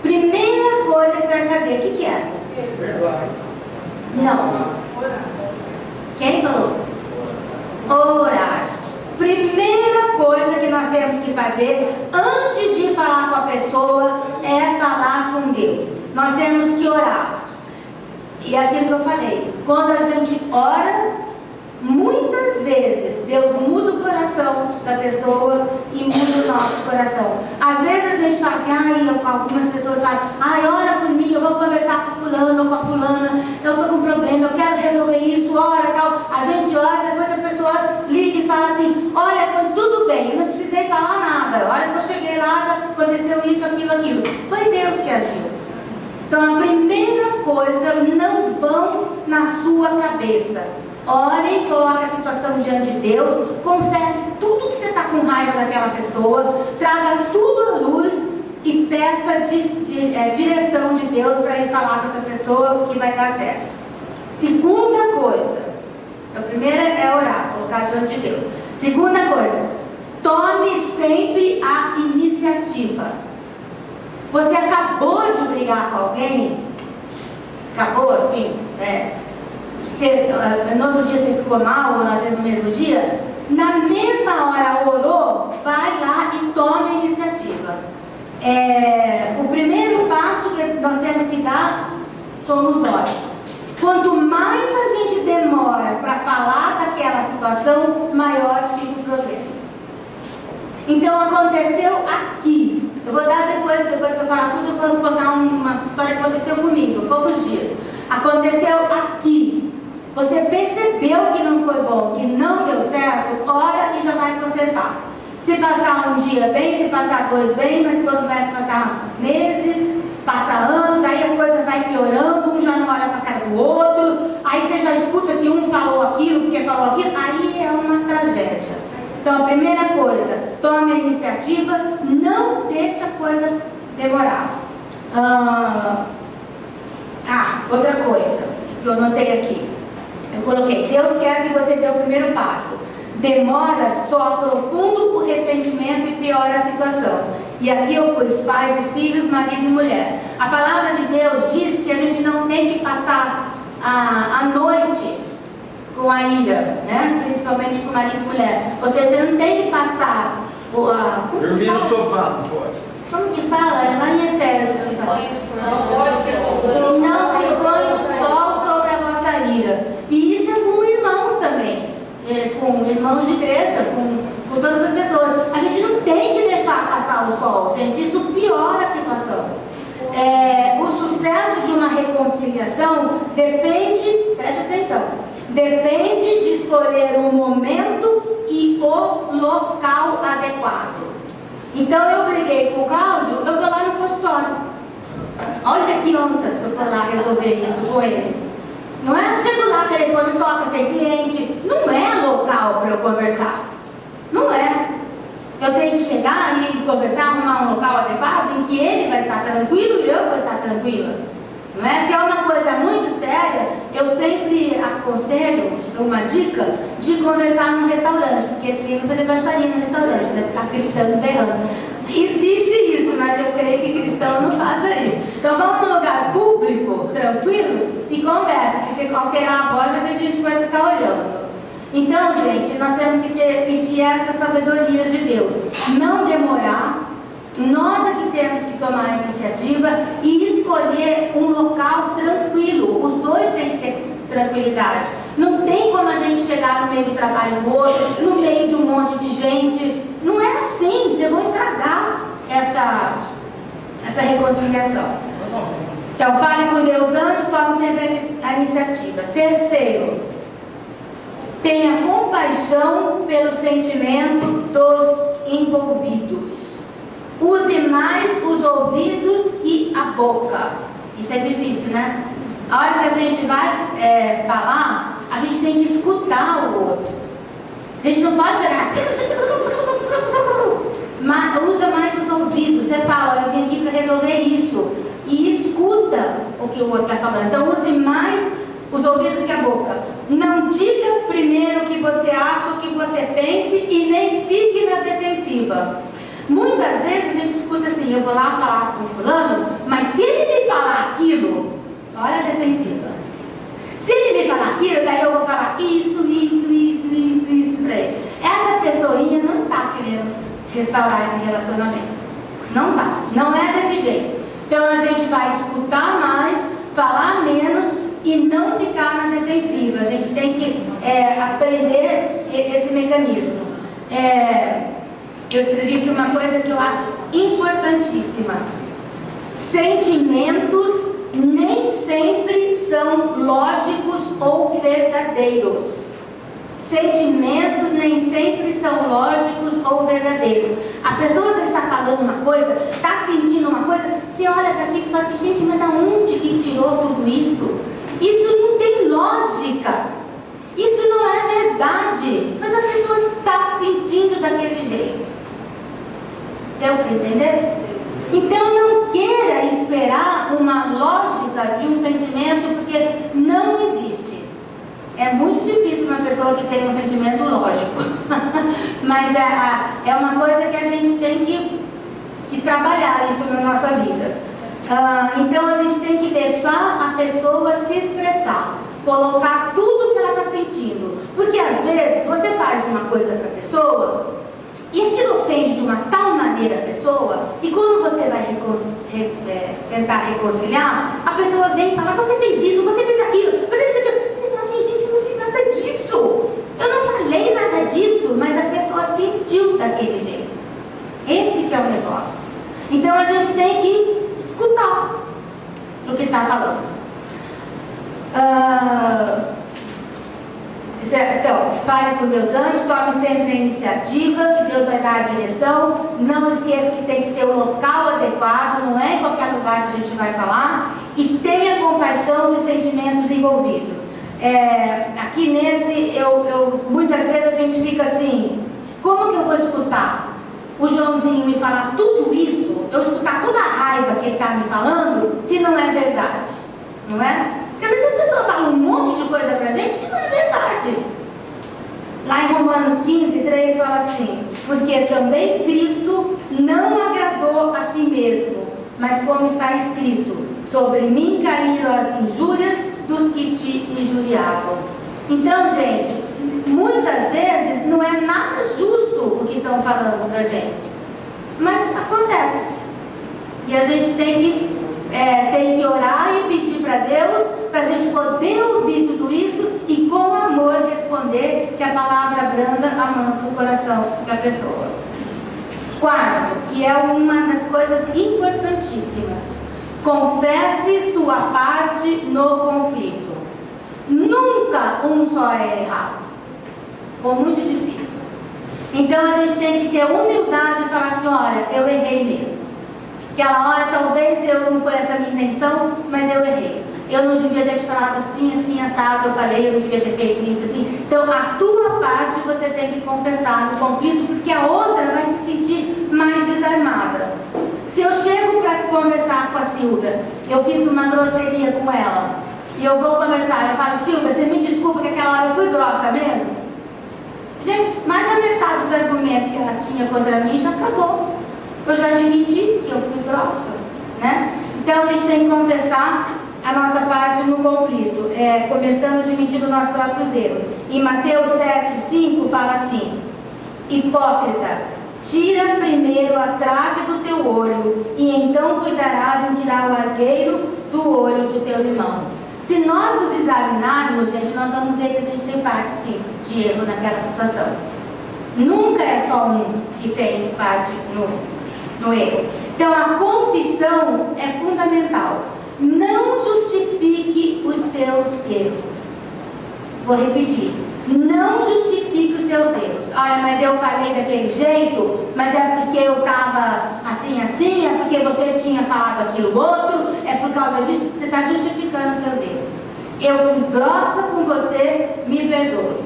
Primeira coisa que você vai fazer, o que é? Perdoar. Não. Quem falou? Orar. Primeira coisa que nós temos que fazer antes de falar com a pessoa é falar com Deus. Nós temos que orar. E é aquilo que eu falei, quando a gente ora, muitas vezes Deus muda o coração da pessoa e muda o nosso coração. Às vezes a gente fala assim, algumas pessoas falam, ora por mim, eu vou conversar com fulano ou com a fulana, eu estou com um problema, eu quero resolver isso, ora, tal. A gente ora, depois a pessoa liga e fala assim, olha, foi tudo bem, eu não precisei falar nada, a hora que eu cheguei lá já aconteceu isso, aquilo. Foi Deus que agiu. Então a primeira coisa, não vão na sua cabeça. Ore, coloque a situação diante de Deus, confesse tudo que você está com raiva daquela pessoa, traga tudo à luz e peça direção de Deus para ir falar com essa pessoa, o que vai dar certo. Segunda coisa, a primeira é orar, colocar diante de Deus. Segunda coisa, tome sempre a iniciativa. Você acabou de brigar com alguém? Acabou assim? no outro dia você ficou mal, ou às vezes no mesmo dia, na mesma hora orou, vai lá e toma a iniciativa. O primeiro passo que nós temos que dar somos nós. Quanto mais a gente demora para falar daquela situação, maior fica o problema. Então aconteceu aqui. Eu vou dar depois que eu falar tudo, eu vou contar uma história que aconteceu comigo, há poucos dias. Aconteceu aqui. Você percebeu que não foi bom, que não deu certo, ora e já vai consertar. Se passar um dia bem, se passar 2 bem, mas quando começa a passar meses, passa anos, aí a coisa vai piorando, um já não olha para a cara do outro, aí você já escuta que um falou aquilo, porque falou aquilo, aí é uma tragédia. Então a primeira coisa, tome a iniciativa, não deixe a coisa demorar. Outra coisa que eu anotei aqui, eu coloquei, Deus quer que você dê o primeiro passo. Demora, só aprofunda o ressentimento e piora a situação. E aqui eu pus pais e filhos, marido e mulher. A palavra de Deus diz que a gente não tem que passar a noite com a ira, né? Principalmente com marido e mulher. Ou seja, você não tem que passar dormir no sofá, não pode. Como que fala? É lá em Efésios. Não se põe o sol sobre a vossa ira. E isso é com irmãos também. Com irmãos de igreja, com todas as pessoas. A gente não tem que deixar passar o sol, gente. Isso piora a situação. O sucesso de uma reconciliação depende, preste atenção, depende de escolher o momento e o local adequado. Então eu briguei com o Cláudio, eu vou lá no consultório. Olha que onda se eu for lá resolver isso com ele. Não é? Chego lá, telefone toca, tem cliente. Não é local para eu conversar. Não é. Eu tenho que chegar e conversar, arrumar um local adequado em que ele vai estar tranquilo e eu vou estar tranquila. Não é? Se é uma coisa muito séria, eu sempre aconselho, uma dica, de conversar num restaurante, porque ninguém vai fazer baixaria no restaurante, vai ficar gritando, berrando. Existe isso, mas eu creio que cristão não faça isso. Então vamos num lugar público, tranquilo, e conversa, que se alterar a voz, a gente vai ficar olhando. Então, gente, nós temos que pedir essa sabedoria de Deus. Não demorar. Nós aqui temos que tomar a iniciativa e escolher um local tranquilo. Os dois têm que ter tranquilidade. Não tem como a gente chegar no meio do trabalho do outro, no meio de um monte de gente. Não é assim. Vocês vão estragar essa reconciliação. Então, fale com Deus antes, tome sempre a iniciativa. Terceiro, tenha compaixão pelo sentimento dos envolvidos. Use mais os ouvidos que a boca. Isso é difícil, né? A hora que a gente vai falar, a gente tem que escutar o outro. A gente não pode chegar. Mas usa mais os ouvidos. Você fala, olha, eu vim aqui para resolver isso. E escuta o que o outro está falando. Então use mais os ouvidos que a boca. Não diga primeiro o que você acha, o que você pense e nem fique na defensiva. Muitas vezes a gente escuta assim, eu vou lá falar com o fulano, mas se ele me falar aquilo, olha a defensiva. Se ele me falar aquilo, daí eu vou falar isso pra ele. Essa pessoinha não está querendo restaurar esse relacionamento. Não está, não é desse jeito. Então a gente vai escutar mais, falar menos e não ficar na defensiva. A gente tem que aprender esse mecanismo. Eu escrevi aqui uma coisa que eu acho importantíssima. Sentimentos nem sempre são lógicos ou verdadeiros. Sentimentos nem sempre são lógicos ou verdadeiros. A pessoa está falando uma coisa, está sentindo uma coisa, você olha para aquilo e fala assim, gente, mas da onde que tirou tudo isso? Isso não tem lógica. Isso não é verdade. Mas a pessoa está sentindo daquele jeito. Deu para entender? Então não queira esperar uma lógica de um sentimento, porque não existe. É muito difícil uma pessoa que tem um sentimento lógico. Mas é uma coisa que a gente tem que trabalhar isso na nossa vida. Então a gente tem que deixar a pessoa se expressar. colocar tudo que ela está sentindo. Porque às vezes você faz uma coisa para a pessoa e aquilo ofende de uma tal maneira a pessoa, e quando você vai tentar reconciliar, a pessoa vem e fala: você fez isso, você fez aquilo, você fez aquilo. Você fala assim: gente, eu não fiz nada disso, eu não falei nada disso, mas a pessoa sentiu daquele jeito. Esse que é o negócio. Então a gente tem que escutar o que está falando. Então, fale com Deus antes, tome sempre a iniciativa, que Deus vai dar a direção. Não esqueça que tem que ter um local adequado, não é em qualquer lugar que a gente vai falar. E tenha compaixão dos sentimentos envolvidos. Aqui nesse, muitas vezes a gente fica assim: como que eu vou escutar o Joãozinho me falar tudo isso, eu escutar toda a raiva que ele está me falando, se não é verdade? Não é? Porque às vezes a pessoa fala um monte de coisa pra gente que não é verdade. Lá em Romanos 15:3 fala assim: porque também Cristo não agradou a si mesmo, mas como está escrito, sobre mim caíram as injúrias dos que te injuriavam. Então, gente, muitas vezes não é nada justo o que estão falando pra gente, mas acontece. E a gente tem que orar e pedir para Deus, para a gente poder ouvir tudo isso e com amor responder, que a palavra branda amansa o coração da pessoa. Quarto, que é uma das coisas importantíssimas: confesse sua parte no conflito. Nunca um só é errado, ou muito difícil. Então a gente tem que ter humildade e falar assim: olha, eu errei mesmo. Aquela hora talvez não foi essa a minha intenção, mas eu errei. Eu não devia ter te falado assim, assado, eu falei, eu não devia ter feito isso, assim. Então a tua parte você tem que confessar no conflito, porque a outra vai se sentir mais desarmada. Se eu chego para conversar com a Silvia, eu fiz uma grosseria com ela, e eu vou conversar, eu falo: Silvia, você me desculpa que aquela hora eu fui grossa mesmo? Gente, mais da metade dos argumentos que ela tinha contra mim já acabou. Eu já admiti que eu fui grossa, né? Então a gente tem que confessar a nossa parte no conflito, começando admitindo nossos próprios erros. Em Mateus 7:5 fala assim: hipócrita, tira primeiro a trave do teu olho, e então cuidarás em tirar o argueiro do olho do teu irmão. Se nós nos examinarmos, gente, nós vamos ver que a gente tem parte, sim, de erro naquela situação. Nunca é só um que tem parte no erro. Então a confissão é fundamental. Não justifique os seus erros. Vou repetir: não justifique os seus erros. Olha, mas eu falei daquele jeito, mas é porque eu estava assim, é porque você tinha falado aquilo outro, é por causa disso. Você está justificando os seus erros. Eu fui grossa com você, me perdoe.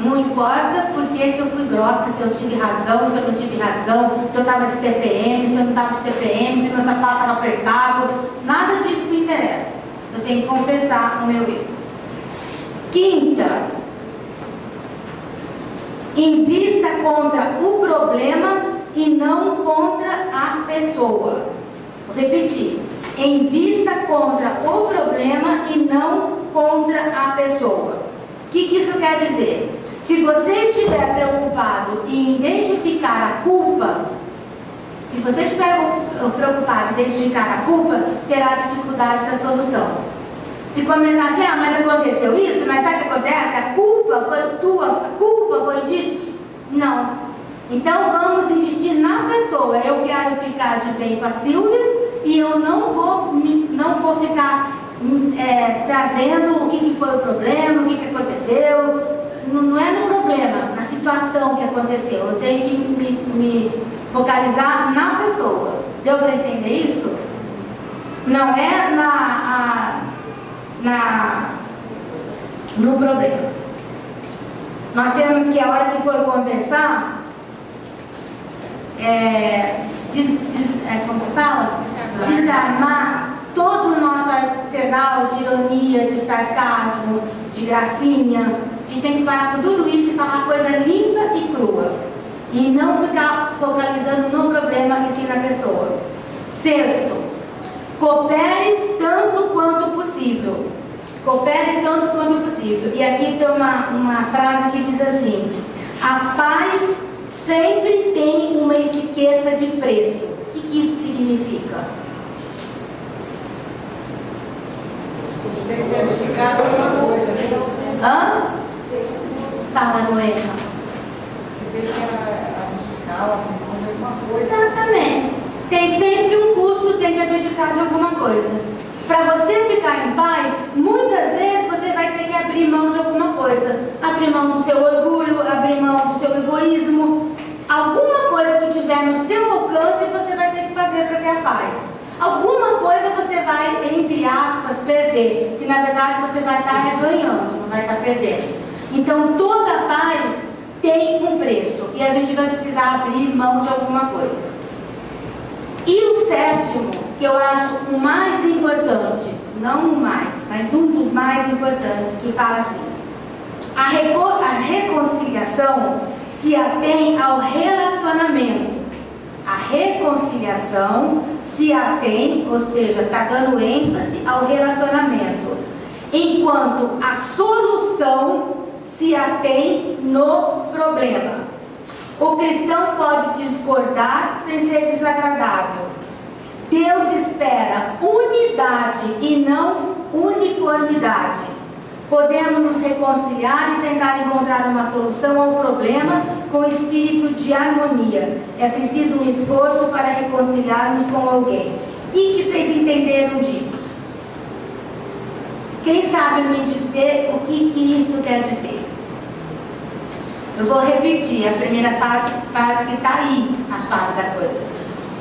Não importa por que eu fui grossa, se eu tive razão, se eu não tive razão, se eu estava de TPM, se eu não estava de TPM, se meu sapato estava apertado. Nada disso me interessa. Eu tenho que confessar o meu erro. Quinta, invista contra o problema e não contra a pessoa. Vou repetir: invista contra o problema e não contra a pessoa. O que isso quer dizer? Se você estiver preocupado em identificar a culpa, se você estiver preocupado em identificar a culpa, terá dificuldade da solução. Se começar assim: mas aconteceu isso, mas sabe o que acontece? A culpa foi tua, a culpa foi disso. Não. Então vamos investir na pessoa. Eu quero ficar de bem com a Silvia e eu não vou ficar trazendo o que foi o problema, o que aconteceu. Não é no problema, na situação que aconteceu. Eu tenho que me focalizar na pessoa. Deu para entender isso? Não é no problema. Nós temos que, a hora que for conversar, como fala? Desarmar todo o nosso arsenal de ironia, de sarcasmo, de gracinha. A gente tem que parar com tudo isso e falar coisa limpa e crua. E não ficar focalizando no problema e sim na pessoa. Sexto, coopere tanto quanto possível. Coopere tanto quanto possível. E aqui tem uma frase que diz assim: a paz sempre tem uma etiqueta de preço. O que isso significa? Tem que verificar alguma coisa, né? Hã? Fala, Noema. Você vê que a alguma coisa. Exatamente. Tem sempre um custo, tem que abdicar de alguma coisa. Para você ficar em paz, muitas vezes você vai ter que abrir mão de alguma coisa. Abrir mão do seu orgulho, abrir mão do seu egoísmo. Alguma coisa que tiver no seu alcance, você vai ter que fazer para ter a paz. Alguma coisa você vai, entre aspas, perder. Que na verdade você vai estar ganhando, não vai estar perdendo. Então toda paz tem um preço. E a gente vai precisar abrir mão de alguma coisa. E o sétimo, que eu acho o mais importante, não o mais, mas um dos mais importantes, que fala assim: a reconciliação se atém ao relacionamento. A reconciliação se atém, ou seja, está dando ênfase ao relacionamento, enquanto a solução se atém no problema. O cristão pode discordar sem ser desagradável. Deus espera unidade e não uniformidade. Podemos nos reconciliar e tentar encontrar uma solução ao problema com espírito de harmonia. É preciso um esforço para reconciliarmos com alguém. O que vocês entenderam disso? Quem sabe me dizer o que isso quer dizer? Eu vou repetir a primeira frase que está aí, a chave da coisa.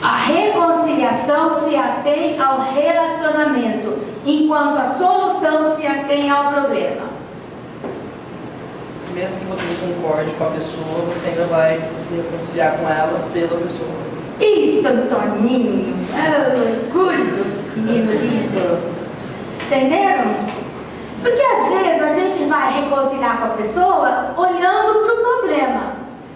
A reconciliação se atém ao relacionamento, enquanto a solução se atém ao problema. Mesmo que você não concorde com a pessoa, você ainda vai se reconciliar com ela pela pessoa. Isso, Antoninho! Orgulho, menino lindo! Entenderam? Porque às vezes a gente vai reconciliar com a pessoa olhando para o problema.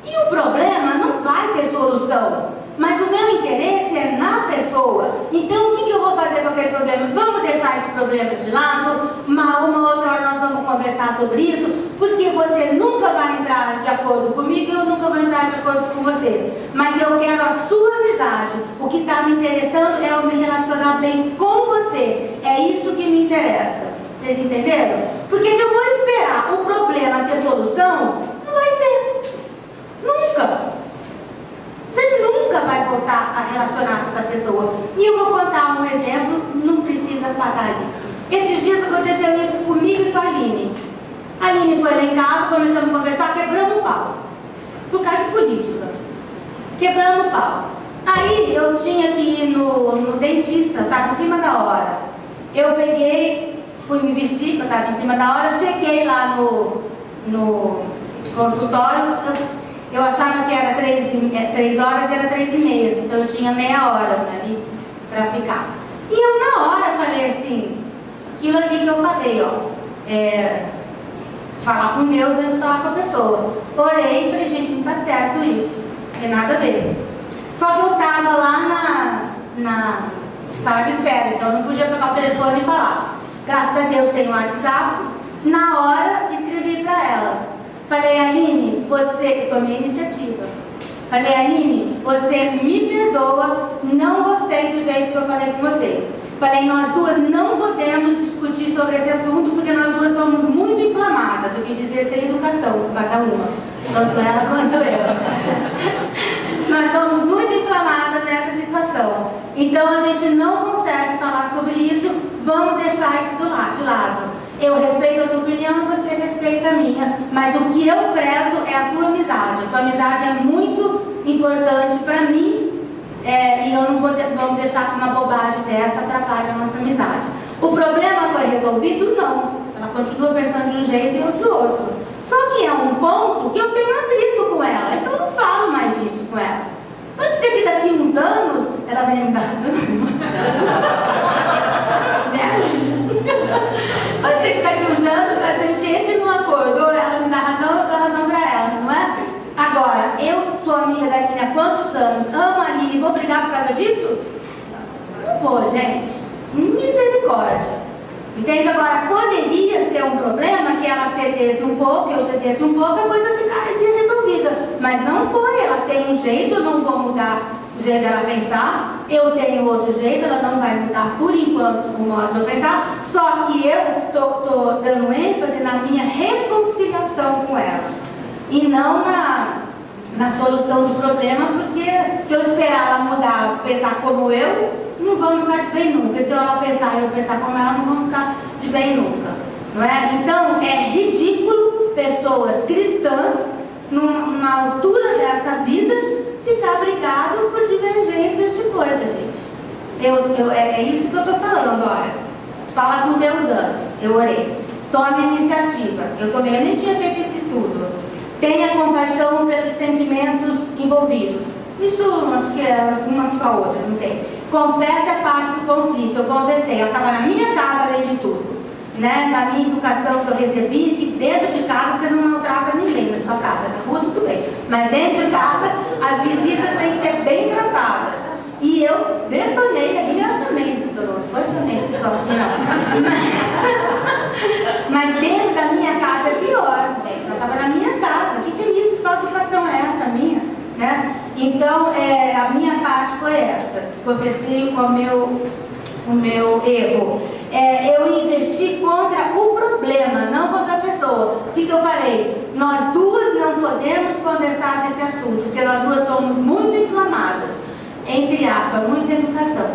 E o problema não vai ter solução. Mas o meu interesse é na pessoa. Então o que eu vou fazer com aquele problema? Vamos deixar esse problema de lado. Uma outra hora nós vamos conversar sobre isso. Porque você nunca vai entrar de acordo comigo e eu nunca vou entrar de acordo com você. Mas eu quero a sua amizade. O que está me interessando é eu me relacionar bem com você. É isso que me interessa. Vocês entenderam? Porque se eu for esperar o problema ter solução, não vai ter. Nunca. Você nunca vai voltar a relacionar com essa pessoa. E eu vou contar um exemplo, não precisa pagar ali. Esses dias aconteceu isso comigo e com a Aline. A Aline foi lá em casa, começamos a conversar, quebramos o pau. Por causa de política. Quebramos o pau. Aí eu tinha que ir no dentista, estava em cima da hora. Eu peguei, fui me vestir, eu estava em cima da hora, cheguei lá no consultório, eu achava que era 3 horas e era 3h30, então eu tinha meia hora ali para ficar. E eu na hora falei assim, aquilo ali que eu falei, falar com Deus antes de falar com a pessoa. Orei e falei, gente, não está certo isso, não tem nada a ver. Só que eu estava lá na sala de espera, então eu não podia pegar o telefone e falar. Graças a Deus tem um WhatsApp. Na hora, escrevi para ela. Falei, Aline, eu tomei iniciativa. Falei, Aline, você me perdoa, não gostei do jeito que eu falei com você. Falei, nós duas não podemos discutir sobre esse assunto, porque nós duas somos muito inflamadas. Eu quis dizer sem educação, cada uma. Tanto ela quanto eu. Nós somos muito inflamadas nessa situação. Então a gente não consegue falar sobre isso, vamos deixar isso de lado. Eu respeito a tua opinião, você respeita a minha, mas o que eu prezo é a tua amizade. A tua amizade é muito importante para mim, e eu não vamos deixar que uma bobagem dessa atrapalhe a nossa amizade. O problema foi resolvido? Não. Ela continua pensando de um jeito e eu de outro. Só que é um ponto que eu tenho atrito com ela, então eu não falo mais disso com ela. Pode ser que daqui uns anos ela venha me dar Pode ser que daqui uns anos a gente entre num acordo, ou ela me dá razão, eu dou razão pra ela, não é? Agora, eu sou amiga da Aline há quantos anos? Amo a Aline e vou brigar por causa disso? Não vou, gente. Misericórdia. Entende? Agora, poderia ser um problema que ela cedesse um pouco, eu cedesse um pouco, a coisa ficaria resolvida. Mas não foi, ela tem um jeito, eu não vou mudar o jeito dela pensar, eu tenho outro jeito, ela não vai mudar por enquanto o modo de eu pensar, só que eu estou dando ênfase na minha reconciliação com ela e não na solução do problema, porque se eu esperar ela mudar, pensar como eu, não vamos ficar de bem nunca. Se ela pensar e eu pensar como ela, não vamos ficar de bem nunca, não é? Então é ridículo pessoas cristãs numa altura dessa vida ficar brigado por divergências de coisa, gente. É isso que eu estou falando, olha. Fala com Deus antes, eu orei. Tome a iniciativa. Eu nem tinha feito esse estudo. Tenha compaixão pelos sentimentos envolvidos. Isso acho que é uma com a outra, não tem. Confesse a parte do conflito. Eu confessei, ela estava na minha casa além de tudo. Né? Na minha educação que eu recebi, que dentro de casa você não maltrata ninguém na sua casa, na rua tudo bem. Mas dentro de casa as visitas têm que ser bem tratadas. E eu detonei ali, ela também detonou, foi também, falou assim, não. Mas dentro da minha casa é pior, gente. Ela estava na minha casa. O que é isso? Qual educação é essa minha? Né? Então, a minha parte foi essa. Confessei o meu erro. Eu investi contra o problema, não contra a pessoa. O que eu falei? Nós duas não podemos conversar desse assunto, porque nós duas somos muito inflamadas, entre aspas, muito sem educação.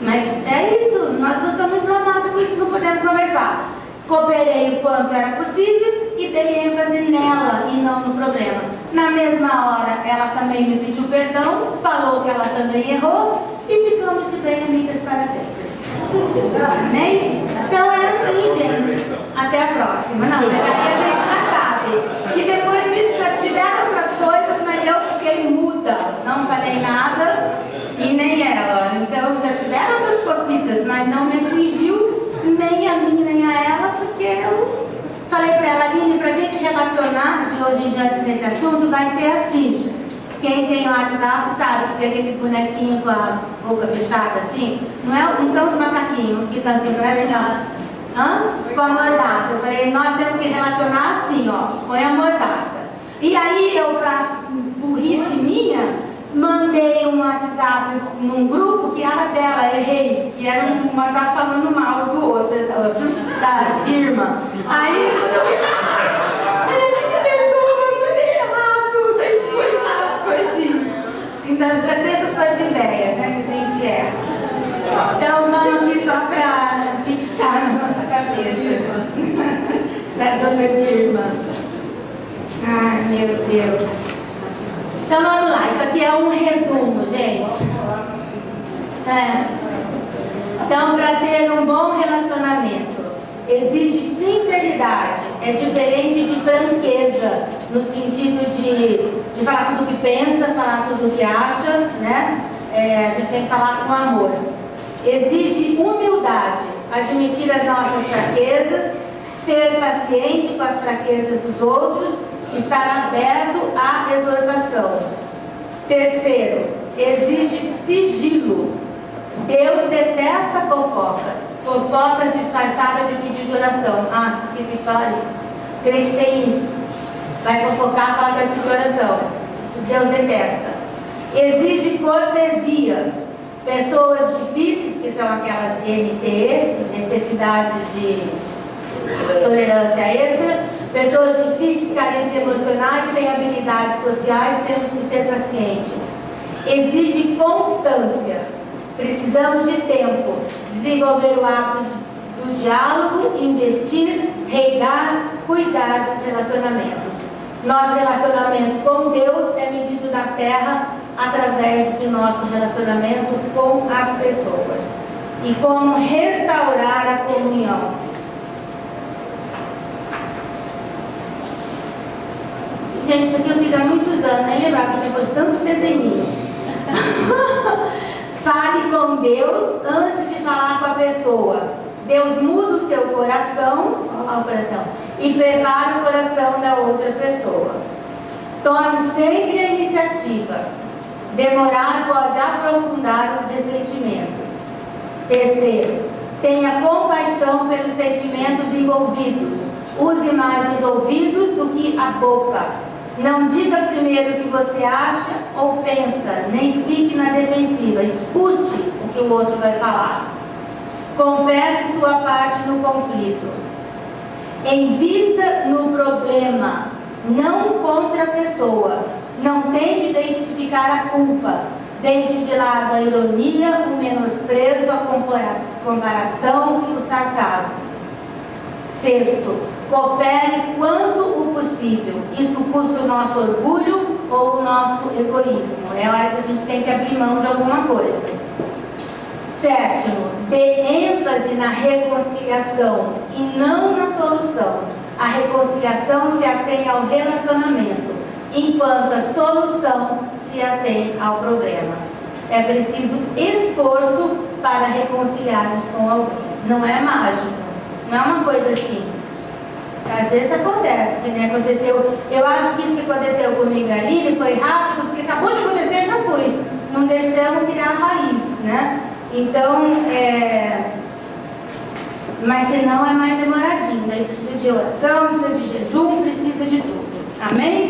Mas é isso, nós duas estamos inflamadas com isso, não podemos conversar. Cooperei o quanto era possível e dei ênfase nela e não no problema. Na mesma hora, ela também me pediu perdão, falou que ela também errou e ficamos de bem amigas para sempre. Amém? Então é assim, gente. Até a próxima. Não, mas aí a gente já sabe. E depois disso já tiveram outras coisas, mas eu fiquei muda. Não falei nada e nem ela. Então já tiveram outras cositas, mas não me atingiu nem a mim, nem a ela, porque eu falei para ela, Aline, para a gente relacionar de hoje em diante nesse assunto, vai ser assim. Quem tem o WhatsApp sabe que tem aqueles bonequinhos com a boca fechada assim. Não são os macaquinhos que estão assim, parece não. Com a mordaça. Eu falei, nós temos que relacionar assim, ó. Põe a mordaça. E aí eu, pra burrice minha, mandei um WhatsApp num grupo que era dela, errei. E era um WhatsApp falando mal do outro, da Dirma. Aí quando eu vi então, dessas coisas de velha, né, que a gente é. Então, vamos aqui só para fixar na nossa cabeça. Da dona Dirma. Ai, meu Deus. Então, vamos lá. Isso aqui é um resumo, gente. Então, para ter um bom relacionamento, exige sinceridade. É diferente de franqueza, no sentido de falar tudo o que pensa, falar tudo o que acha, né? A gente tem que falar com amor. Exige humildade, admitir as nossas fraquezas, ser paciente com as fraquezas dos outros, estar aberto à exortação. Terceiro, exige sigilo. Deus detesta fofocas. Fofocas disfarçadas de pedido de oração. Esqueci de falar isso. O crente tem isso. Vai fofocar, fala que é pedido de oração. Deus detesta. Exige cortesia. Pessoas difíceis, que são aquelas NTE, necessidades de tolerância extra. Pessoas difíceis, carentes emocionais, sem habilidades sociais, temos que ser pacientes. Exige constância. Precisamos de tempo, desenvolver o hábito do diálogo, investir, regar, cuidar dos relacionamentos. Nosso relacionamento com Deus é medido na terra através de nosso relacionamento com as pessoas. E como restaurar a comunhão. Gente, isso aqui eu fiz há muitos anos, nem lembrava que eu tinha posto tanto desenho. Fale com Deus antes de falar com a pessoa. Deus muda o seu coração, olha lá o coração, e prepara o coração da outra pessoa. Tome sempre a iniciativa. Demorar pode aprofundar os ressentimentos. Terceiro, tenha compaixão pelos sentimentos envolvidos. Use mais os ouvidos do que a boca. Não diga primeiro o que você acha ou pensa, nem fique na defensiva. Escute o que o outro vai falar. Confesse sua parte no conflito. Invista no problema, não contra a pessoa. Não tente identificar a culpa. Deixe de lado a ironia, o menosprezo, a comparação e o sarcasmo. Sexto, coopere quando o possível. Isso custa o nosso orgulho ou o nosso egoísmo. É hora que a gente tem que abrir mão de alguma coisa. Sétimo, dê ênfase na reconciliação e não na solução. A reconciliação se atém ao relacionamento, enquanto a solução se atém ao problema. É preciso esforço para reconciliarmos com alguém. Não é mágico, não é uma coisa assim. Às vezes acontece, que nem aconteceu. Eu acho que isso que aconteceu comigo e a Aline foi rápido, porque acabou de acontecer e já fui. Não deixamos criar raiz, né? Então, mas se não é mais demoradinho. Daí precisa de oração, precisa de jejum, precisa de tudo. Amém?